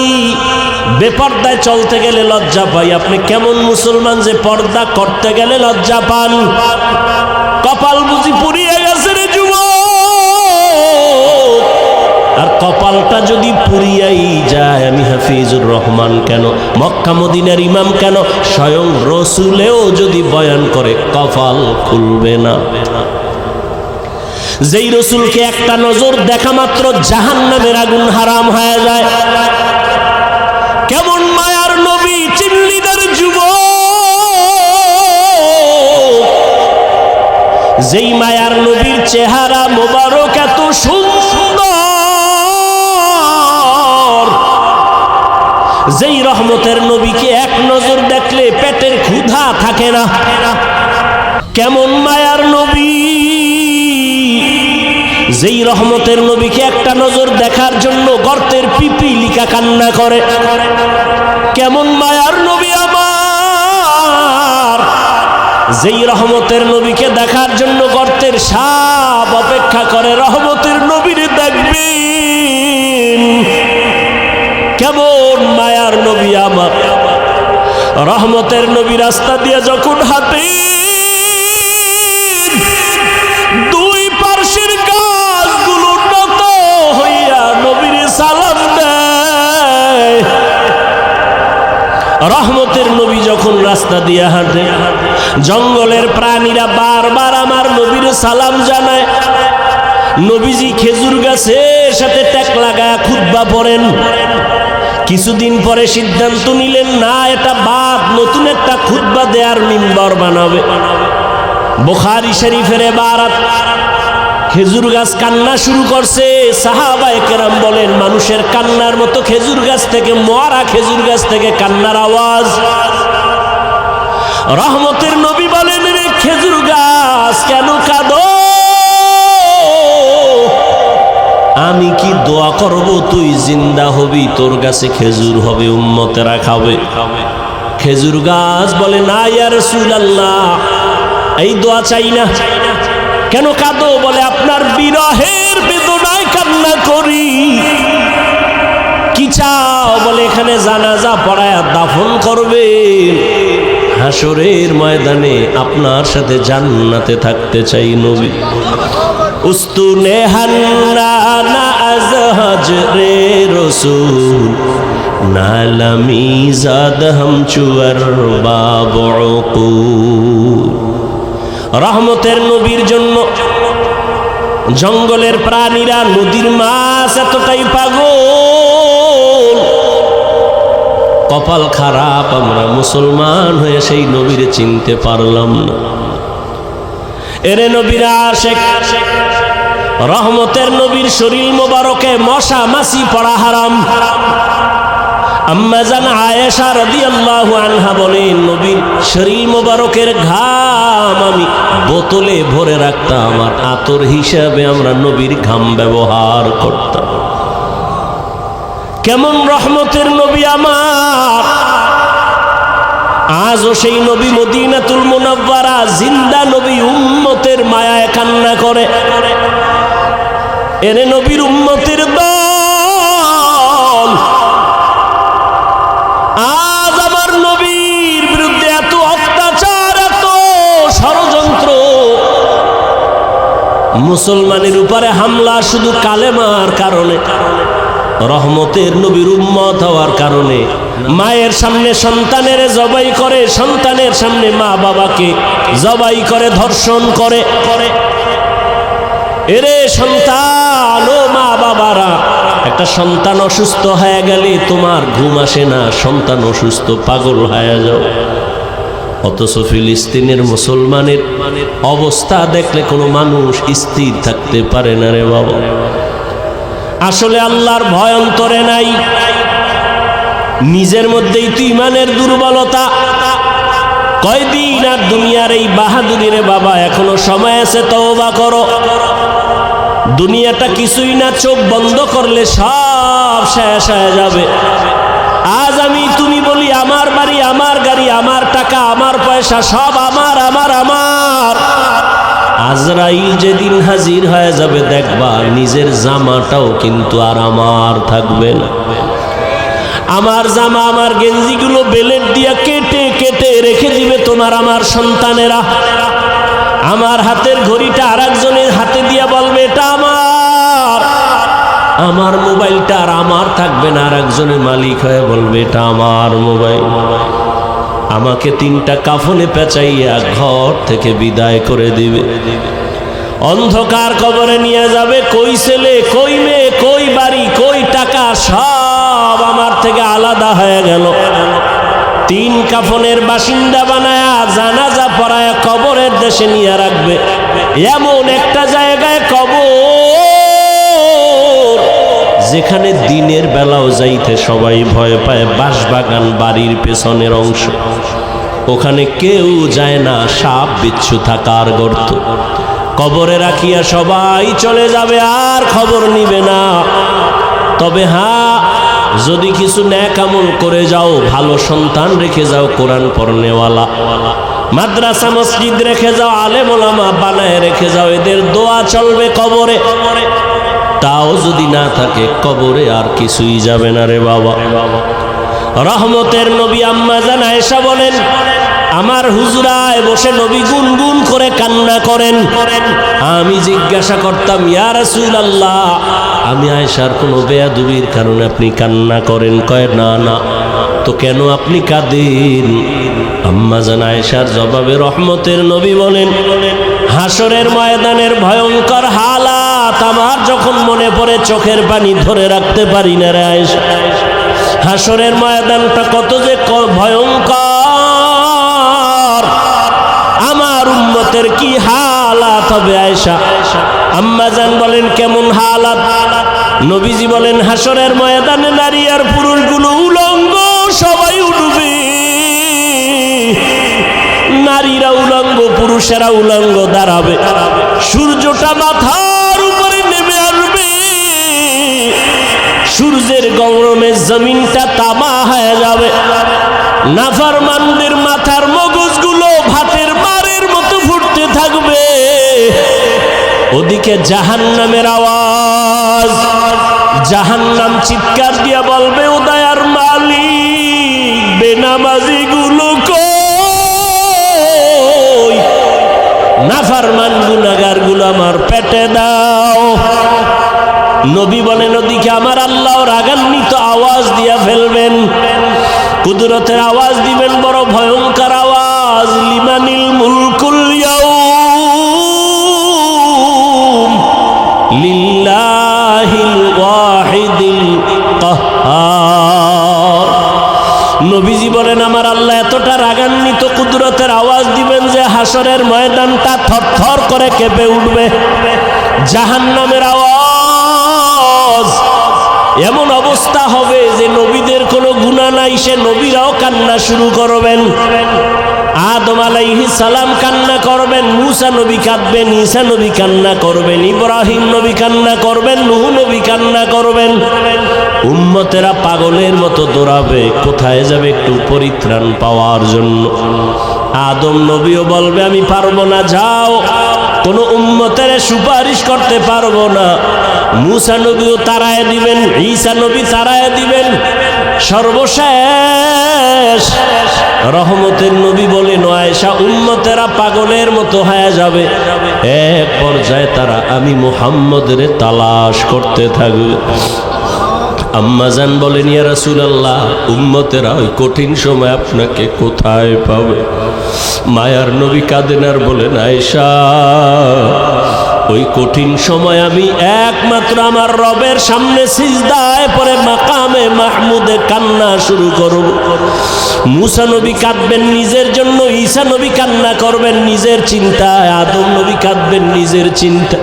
বেপর্দায় চলতে গেলে লজ্জা পাই। আপনি কেমন মুসলমান যে পর্দা করতে গেলে লজ্জা পান? কপাল বুঝি পুড়িয়ে গেছে রে যুবক। আর কপালটা যদি পুড়িয়াই যায়, আমি হাফিজুর রহমান কেন, মক্কা মদিনার ইমাম কেন, স্বয়ং রসুলেও যদি বয়ান করে কপাল খুলবে না। যেই রসুলকে একটা নজর দেখা মাত্র জাহান্নামের আগুন হারাম হয়ে যায়। কেমন মায়ার নবী চিনলি না রে যুবক? যেই মায়ার নবীর চেহারা মোবারক এত সুন্দর, যেই রহমতের নবীকে এক নজর দেখলে পেটের ক্ষুধা থাকে না। কেমন মায়ার নবী, যেই রহমতের নবীকে একটা নজর দেখার জন্য গর্তের পিপিলিকা কান্না করে। কেমন মায়ার নবী আমার, যেই রহমতের নবীকে দেখার জন্য গর্তের সাপ অপেক্ষা করে। রহমতের নবীরে দেখবেন, কেমন মায়ার নবী আমার। রহমতের নবী রাস্তা দিয়ে যখন হাঁটে দুই পার্শ্বের গাছগুলো নত হইয়া নবীর সালাম দেয়। রহমতের নবী যখন রাস্তা দিয়ে হাঁটে জঙ্গলের প্রাণীরা বারবার আমার নবীর সালাম জানায়। নবীজি খেজুর গাছের সাথে ট্যাক লাগায় খুতবা পড়েন। কিছুদিন পরে সিদ্ধান্ত নিলেন, না এটা বাদ, নতুন একটা খুতবা দেয়ার মিম্বর বানাবে। বুখারী শরীফের ইবারত, খেজুর গাছ কান্না শুরু করছে। সাহাবায়ে কেরাম বলেন, মানুষের কান্নার মতো খেজুর গাছ থেকে, মরা খেজুর গাছ থেকে কান্নার আওয়াজ। রহমতের নবী বলেন, রে খেজুর গাছ কেন কাঁদো? আমি কি দোয়া করব তুই জিন্দা হবি, তোর কাছে খেজুর হবে, উম্মতেরা খাবে। খেজুর গাছ বলে, না ইয়া রাসূলুল্লাহ, এই দোয়া চাই না। কেন কাঁদো? বলে, আপনার বিরহের বেদনায় কান্না করি। কি চাও? বলে, এখানে জানাজা পড়ায়া দাফন করবে, হাসরের ময়দানে আপনার সাথে জান্নাতে থাকতে চাই। নবী উস্তুনে হান্না আজ হজরে রসুল নালামি জাদ হাম চুয়ার বাবু। রহমতের নবীর জন্য জঙ্গলের প্রাণীরা, নদীর মাছ এতটাই পাগল। কপাল খারাপ, আমরা মুসলমান হয়ে সেই নবীরে চিনতে পারলাম না। এরে নবীর আশিক, রহমতের নবীর শরীর মোবারকে মশা মাছি পড়া হারাম। আম্মা জান আয়েশা রাদিয়াল্লাহু আনহা বলেন, নবীর শরীর মোবারকের ঘাম আমি বোতলে ভরে রাখতাম, আর আতর হিসাবে আমরা নবীর ঘাম ব্যবহার করতাম। কেমন রহমতের নবী আমার! আজও সেই নবী মদিনাতুল মুনাওয়ারা জিন্দা নবী, উম্মতের মায়ায় কান্না করে। এরে নবীর উম্মতের দল, আজ আমার নবীর বিরুদ্ধে এত অত্যাচার, এত ষড়যন্ত্র, মুসলমানের উপরে হামলা শুধু কালেমার কারণে, রহমতের নবীর উম্মত হওয়ার কারণে। মায়ের সামনে সন্তানের জবাই করে, সন্তানের সামনে মা বাবাকে জবাই করে, ধর্ষণ করে। এরে সন্তান ও মা বাবারা, একটা সন্তান অসুস্থ হয়ে গেলে তোমার ঘুম আসে না, সন্তান অসুস্থ পাগল হয়ে যাও। অথচ ফিলিস্তিনের মুসলমানের অবস্থা দেখলে কোনো মানুষ স্থির থাকতে পারে না রে বাবা। আসলে আল্লাহর ভয় অন্তরে নাই, নিজের মধ্যেই তো ইমানের দুর্বলতা। কয়দিন আর দুনিয়ার এই বাহাদুরিরে বাবা, এখনো সময় আছে, তওবা করো। দুনিয়াটা কিছুই না, চোখ বন্ধ করলে সব শেষ হয়ে যাবে। আজ আমি তুমি বলি, আমার বাড়ি, আমার গাড়ি, আমার টাকা, আমার পয়সা, সব আমার আমার আমার। আজরাইল যেদিন হাজির হয়ে যাবে, দেখবা নিজের জামাটাও কিন্তু আর আমার থাকবে না। আমার জামা, আমার গেঞ্জিগুলো বেলেট দিয়া কেটে কেটে রেখে দিবে তোমার আমার সন্তানেরা। আমার হাতের ঘড়িটা আর একজনের হাতে দিয়া বলবে এটা আমার। আমার মোবাইলটা আর আমার থাকবে না, আর একজনের মালিক হয়ে বলবে এটা আমার মোবাইল। আমাকে 3টা কাফনে পেঁচাইয়া ঘর থেকে বিদায় করে দিবে। অন্ধকার কবরে নিয়ে যাবে। কই ছেলে, কই মেয়ে, কই বাড়ি, কই টাকা, সব আমার থেকে আলাদা হয়ে গেল। 3 কাফনের বাসিন্দা বানায়া জানাজা পড়ায়া কবরের দেশে নিয়ে রাখবে। এমন একটা জায়গায় কবর যেখানে দিনের বেলাও যাইতে সবাই ভয় পায়। বাঁশবাগান বাড়ির পেছনের অংশ, ওখানে কেউ যায় না, সাপ বিচ্ছু থাকার গর্ত। কবরে রাখিয়া সবাই চলে যাবে, আর খবর নিবে না। তবে হ্যাঁ, যদি কিছু নেক আমল করে যাও, ভালো সন্তান রেখে যাও, কোরআন পড়নেওয়ালা, মাদ্রাসা মসজিদ রেখে যাও, আলেম ওলামা বানায় রেখে যাও, এদের দোয়া চলবে কবরে। তাও যদি না থাকে, কবরে আর কিছুই যাবে না রে বাবা। রহমতের নবী আম্মা জান আয়েশা বলেন, আমার হুজরায় বসে নবী গুনগুন করে কান্না করেন। আমি জিজ্ঞাসা করতাম, ইয়া রাসূলুল্লাহ, আমি আয়েশার কোনো বেয়াদবির কারণে আপনি কান্না করেন? কয় না না, তো কেন আপনি কাঁদেন? আম্মা জান আয়েশার জবাবে রহমতের নবী বলেন, হাসরের ময়দানের ভয়ঙ্কর হালাত আমার যখন মনে পড়ে চোখের পানি ধরে রাখতে পারি না রে আয়েশা। হাসরের ময়দানটা কত যে ভয়ঙ্কর, আমার উম্মতের কি হালাত হবে আয়েশা। আম্মা জান বলেন, কেমন হালাত? নবীজি বলেন, হাসরের ময়দানে নারী আর পুরুষগুলো উলঙ্গ, সবাই উঠবে। নারীরা উলঙ্গ, পুরুষেরা উলঙ্গ দাঁড়াবে। সূর্যটা মাথার উপরে নেমে আসবে, সূর্যের গরমে জমিনটা তামা হয়ে যাবে। নাফরমানদের মাথার মগজগুলো ভাতের মারের মতো ফুটতে থাকবে। ওদিকে জাহান্নামের আওয়াজ, জাহান্নাম চিৎকার দিয়া বলবে, ও দয়ার মালিক, বেনামাজিগুলো কই? নাফরমান গুনাহগারগুলো আমার পেটে দাও। নবী বলেন, ওদিকে আমার আল্লাহ রাগান্বিত আওয়াজ দিয়া ফেলবেন, কুদরতের আওয়াজ দিবেন, বড় ভয়ঙ্কর আওয়াজ। লিমানিল মুলকুল ইয়াউম লিল্লাহিল ওয়াহিদিল কাহ্হার। নবীজি বলেন, আমার আল্লাহ এতটা রাগান্বিত কুদরতের আওয়াজ দিবেন যে হাসরের ময়দানটা থরথর করে কেঁপে উঠবে। জাহান্নামের আওয়াজ, এমন অবস্থা হবে যে নবীদের কোনো গুনাহ নাই, সে নবীরাও কান্না শুরু করবেন। আদম আলাইহিস সালাম কান্না করবেন, মূসা নবী কাঁদবেন, ঈসা নবী কান্না করবেন, ইব্রাহিম নবী কান্না করবেন, নূহ নবী কান্না করবেন। উম্মতেরা পাগলের মতো দৌড়াবে, কোথায় যাবে একটু পরিত্রাণ পাওয়ার জন্য। আদম নবীও বলবে, আমি পারবো না, যাও, কোনো উম্মতের সুপারিশ করতে পারবো না। মূসা নবীও তাড়ায় দিবেন, ঈসা নবী তাড়ায় দিবেন। সর্বশেষ রহমতের নবী বলেন, আয়েশা, উম্মতেরা পাগলের মতো হয়ে যাবে। এক পর্যায়ে তারা আমি মুহাম্মদের তালাশ করতে থাকবে। আম্মা জান বলেন, ইয়া রাসূলুল্লাহ, উম্মতেরা ওই কঠিন সময় আপনাকে কোথায় পাবে? মায়ার নবী কাঁদেন আর বলেন, আয়েশা, ওই কঠিন সময় আমি একমাত্র আমার রবের সামনে সিজদায় পড়ে মাকামে মাহমুদে কান্না শুরু করব। মূসা নবী কাঁদবেন নিজের জন্য, ঈসা নবী কান্না করবেন নিজের চিন্তায়, আদম নবী কাঁদবেন নিজের চিন্তা,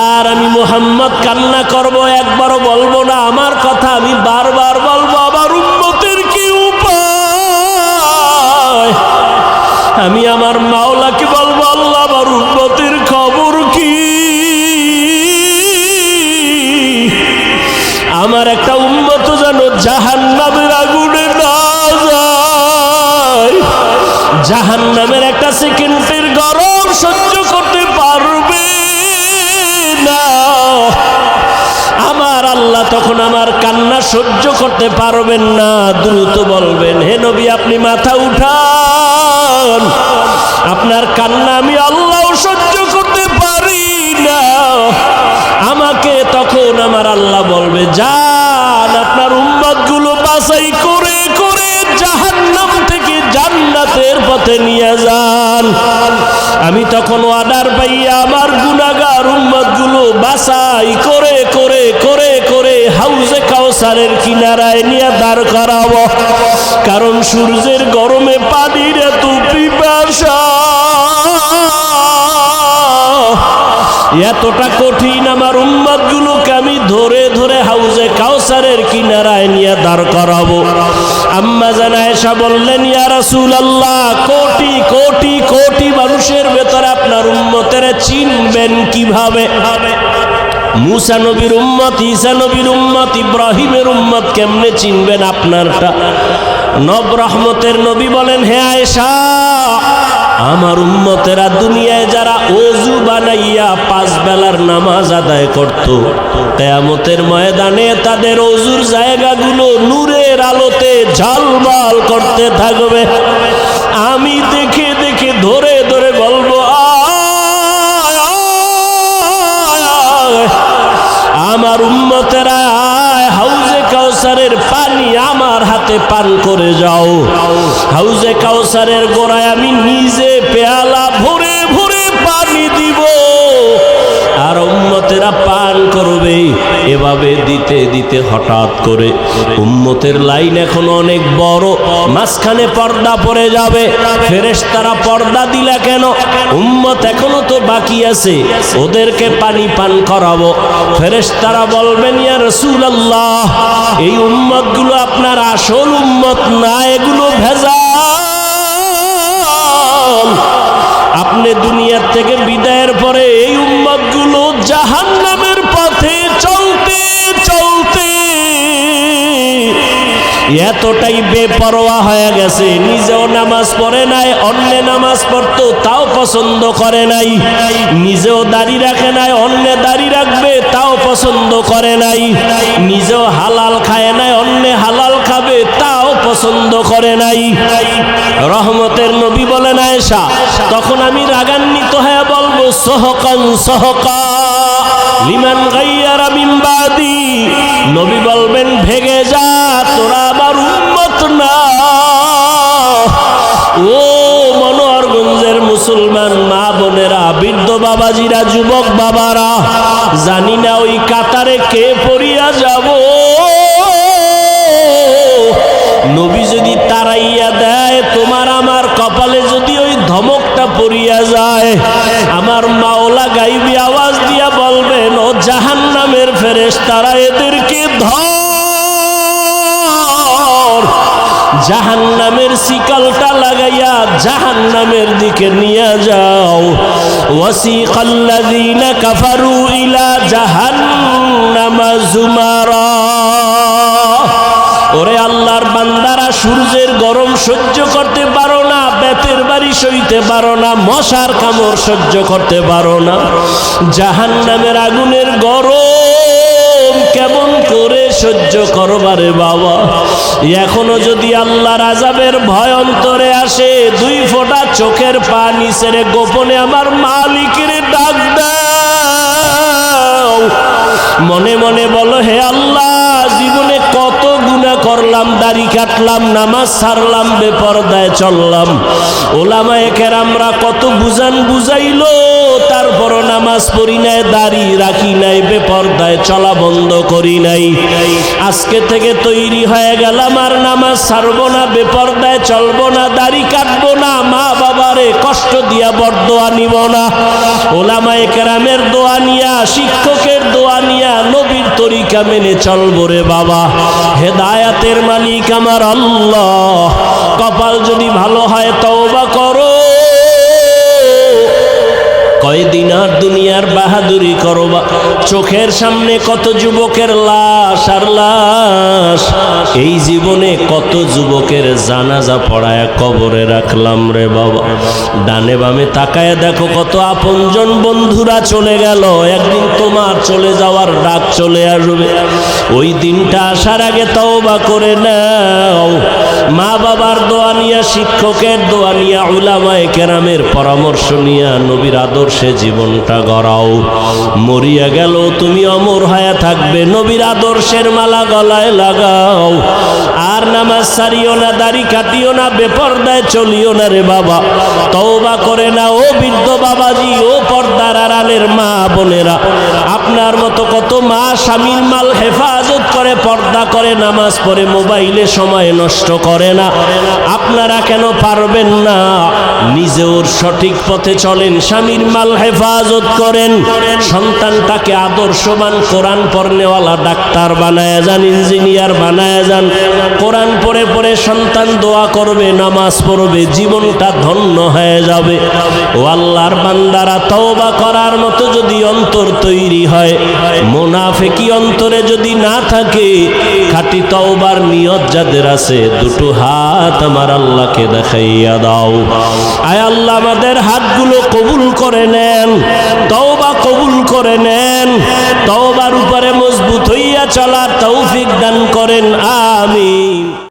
আর আমি মুহাম্মদ কান্না করব, একবারও বলবো না আমার কথা, আমি বারবার বলবো, আমার উম্মতের কি উপায়? আমি আমার মাওলাকে বলবো, আল্লাহ, আমার উম্মতের খবর কি? আমার একটা উম্মত যেন জাহান্নামের আগুনে না যায়, জাহান্নামের একটা সেকেন্ডের গরম সহ্য করতে পারবে না। আমার আল্লাহ তখন আমার কান্না সহ্য করতে পারবেন না, দ্রুত বলবেন, হে নবী, আপনি মাথা উঠান, আপনার কান্না আমি আল্লাহ সহ্য করতে পারি না। আমাকে তখন আমার আল্লাহ বলবে, যান, আপনার উম্মতগুলো বাছাই করে করে জাহান্নাম থেকে জান্নাতের পথে নিয়ে যান। আমি তখন অর্ডার পাইয়া আমার গুনাহগার উম্মতগুলো বাছাই করে করে করে করে হাউজে কাউসারের কিনারায় নিয়ে দাঁড় করাবো, কারণ সূর্যের গরমে পানির এত পিপাসা, এতটা কঠিন, আমার উম্মতগুলোকে আমি ধরে ধরে হাউজে কাউসারের কিনারায় নিয়ে দাঁড় করাবো। আম্মা জান আয়েশা বললেন, ইয়া রাসূলুল্লাহ, কোটি কোটি কোটি মানুষের ভেতরে আপনার উম্মতের চিনবেন কিভাবে? মূসা নবীর উম্মত, ঈসা নবীর উম্মত, ইব্রাহিমের উম্মত কেমনে চিনবেন আপনারটা? নব রহমতের নবী বলেন, হে আয়েশা, আমার উম্মতেরা দুনিয়ায় যারা ওযু বানাইয়া 5 বেলার নামাজ আদায় করত, কিয়ামতের ময়দানে তাদের ওযুর জায়গাগুলো নূরের আলোতে ঝলমল করতে থাকবে। আমি দেখে দেখে ধরে ধরে বলবো, আমার উম্মতেরা হাউজে কাউসারের পানি আমার হাতে পান করে যাও। হাউজে কাউসারের গোড়ায় আমি নিজে পেয়ালা ভরে ভরে পানি দিব, আর উম্মতেরা পান করবে। এভাবে দিতে দিতে হঠাৎ করে উম্মতের লাইন এখন অনেক বড়, মাঝখানে পর্দা পড়ে যাবে। ফেরেশতারা পর্দা দিলা কেন? উম্মত এখনো তো বাকি আছে, ওদেরকে পানি পান করাবো। ফেরেশতারা বলবেন, ইয়া রাসূলুল্লাহ, এই উম্মতগুলো আপনার আসল উম্মত না, এগুলো ভেজাল। আপনি দুনিয়ার থেকে বিদায়ের পরে এই উম্মতগুলো জাহান্নামের পথে চলতে চলতে এতটাই বেপরোয়া হয়ে গেছে, নিজেও নামাজ পড়ে নাই, অন্য নামাজ পড়তো তাও পছন্দ করে নাই, নিজেও দাড়ি রাখে নাই, অন্য দাড়ি রাখবে তাও পছন্দ করে নাই, নিজেও হালাল খায় নাই, অন্য হালাল খাবে তাও পছন্দ করে নাই। রহমতের নবী বলেন, আয়েশা, তখন আমি রাগান্বিত হয়ে বলবো, সহকান সহকা লিমান গায়্যারা মিন বাদি। নবী বলবেন, ভেগে যা, তোরা আমার উম্মত না। ও মনোহরগঞ্জের মুসলমান মা বোনেরা, বৃদ্ধ বাবাজিরা, যুবক বাবারা, জানি না ওই কাতারে কে পড়িয়া যাব। নবী যদি তাড়াইয়া দেয়, তোমার আমার কপালে যদি ওই ধমকটা পড়িয়া যায়, আমার মাওলা গাইবি আওয়াজ দিয়া বলবেন, ও জাহান্নামের ফেরেশতারা, এদেরকে ধর, জাহান্নামের শিকলটা লাগাইয়া জাহান্নামের দিকে নিয়ে যাও। ওয়াসিকাল্লাযীনা কাফারু ইলা জাহান্নামা যুমারা। ওরে আল্লাহর বান্দারা, সূর্যের গরম সহ্য করতে পারো না, বেতের বাড়ি সইতে পারো না, মশার কামড় সহ্য করতে পারো না, জাহান্নামের আগুনের গরম কেমন করে সহ্য করবারে বাবা। এখনো যদি আল্লাহর আযাবের ভয় অন্তরে আসে, দুই ফোঁটা চোখের পানি ছেড়ে গোপনে আমার মালিকের ডাক দাও। মনে মনে বলো, হে আল্লাহ, জীবনে কত গুনাহ করলাম, দাড়ি কাটলাম, নামাজ ছাড়লাম, বেপরদায় চললাম, ওলামায়ে কেরামরা কত বুঝান বুঝাইলো, তারপরও নামাজ পড়ি নাই, দাড়ি রাখি নাই, বেপরদায় চলা বন্ধ করি নাই। আজকে থেকে তৈরি হয়ে গেলাম, আর নামাজ ছাড়বো না, বেপরদায় চলবো না, দাড়ি কাটবো না, মা বাবারে কষ্ট দিয়া বরদোয়া নিব না, ওলামায়ে কেরামের দোয়া নিয়া, শিক্ষকের দোয়া নিয়া, নবীর তরিকা মেনে চলবো রে বাবা। হেদায়াতের মালিক আমার আল্লাহ। কপাল যদি ভালো হয় তওবা করো, কয়দিন আর দুনিয়ার বাহাদুরি করবা। চোখের সামনে কত যুবকের লাশ আর লাশ, এই জীবনে কত যুবকের জানাজা পড়ায় কবরে রাখলাম রে বাবা। ডানে বামে তাকায় দেখো, কত আপনজন বন্ধুরা চলে গেল, একদিন তোমার চলে যাওয়ার ডাক চলে আসবে। ওই দিনটা আসার আগে তওবা করে নাও। মা বাবার দোয়া নিয়া, শিক্ষকের দোয়া নিয়া, উলামায়ে কেরামের পরামর্শ নিয়া, নবীর আদর্শে জীবনটা গড়াও। মরিয়া গেল তুমি অমর হয়ে থাকবে, নবীর আদর্শের মালা গলায় লাগাও। আর নামাজ ছাড়িও না, দাড়ি কাটিও না, বেপরদায় চলিও না রে বাবা। তওবা করে না ও বৃদ্ধ বাবাজি, ও পর্দার আড়ালের মা বোনেরা। আপনার মতো কত মা স্বামীর মাল হেফাজত করে, পর্দা করে, নামাজ পড়ে, মোবাইলে সময় নষ্ট করে না। আপনারা কেন পারবেন না? নিজেও সঠিক পথে চলেন, স্বামীর মাল হেফাজত করেন, সন্তানটাকে আদর্শবান কোরআন পড়নেওয়ালা ডাক্তার বানায় যান, ইঞ্জিনিয়ার বানায় যান। কোরআন পড়ে পড়ে সন্তান দোয়া করবে, নামাজ পড়বে, জীবনটা ধন্য হয়ে যাবে। ও আল্লাহর বান্দারা, তওবা করার মতো যদি অন্তর তৈরি হয়, মুনাফিকি অন্তরে যদি না থাকে, খাঁটি তওবার নিয়ত যাদের আছে, দুটো হাত আমার আল্লাহকে দেখাইয়া দাও। আয় আল্লাহ, আমাদের হাতগুলো কবুল করে নেন, তওবা কবুল করে নেন, তওবা তওবার উপরে মজবুত হইয়া চলার তৌফিক দান করেন।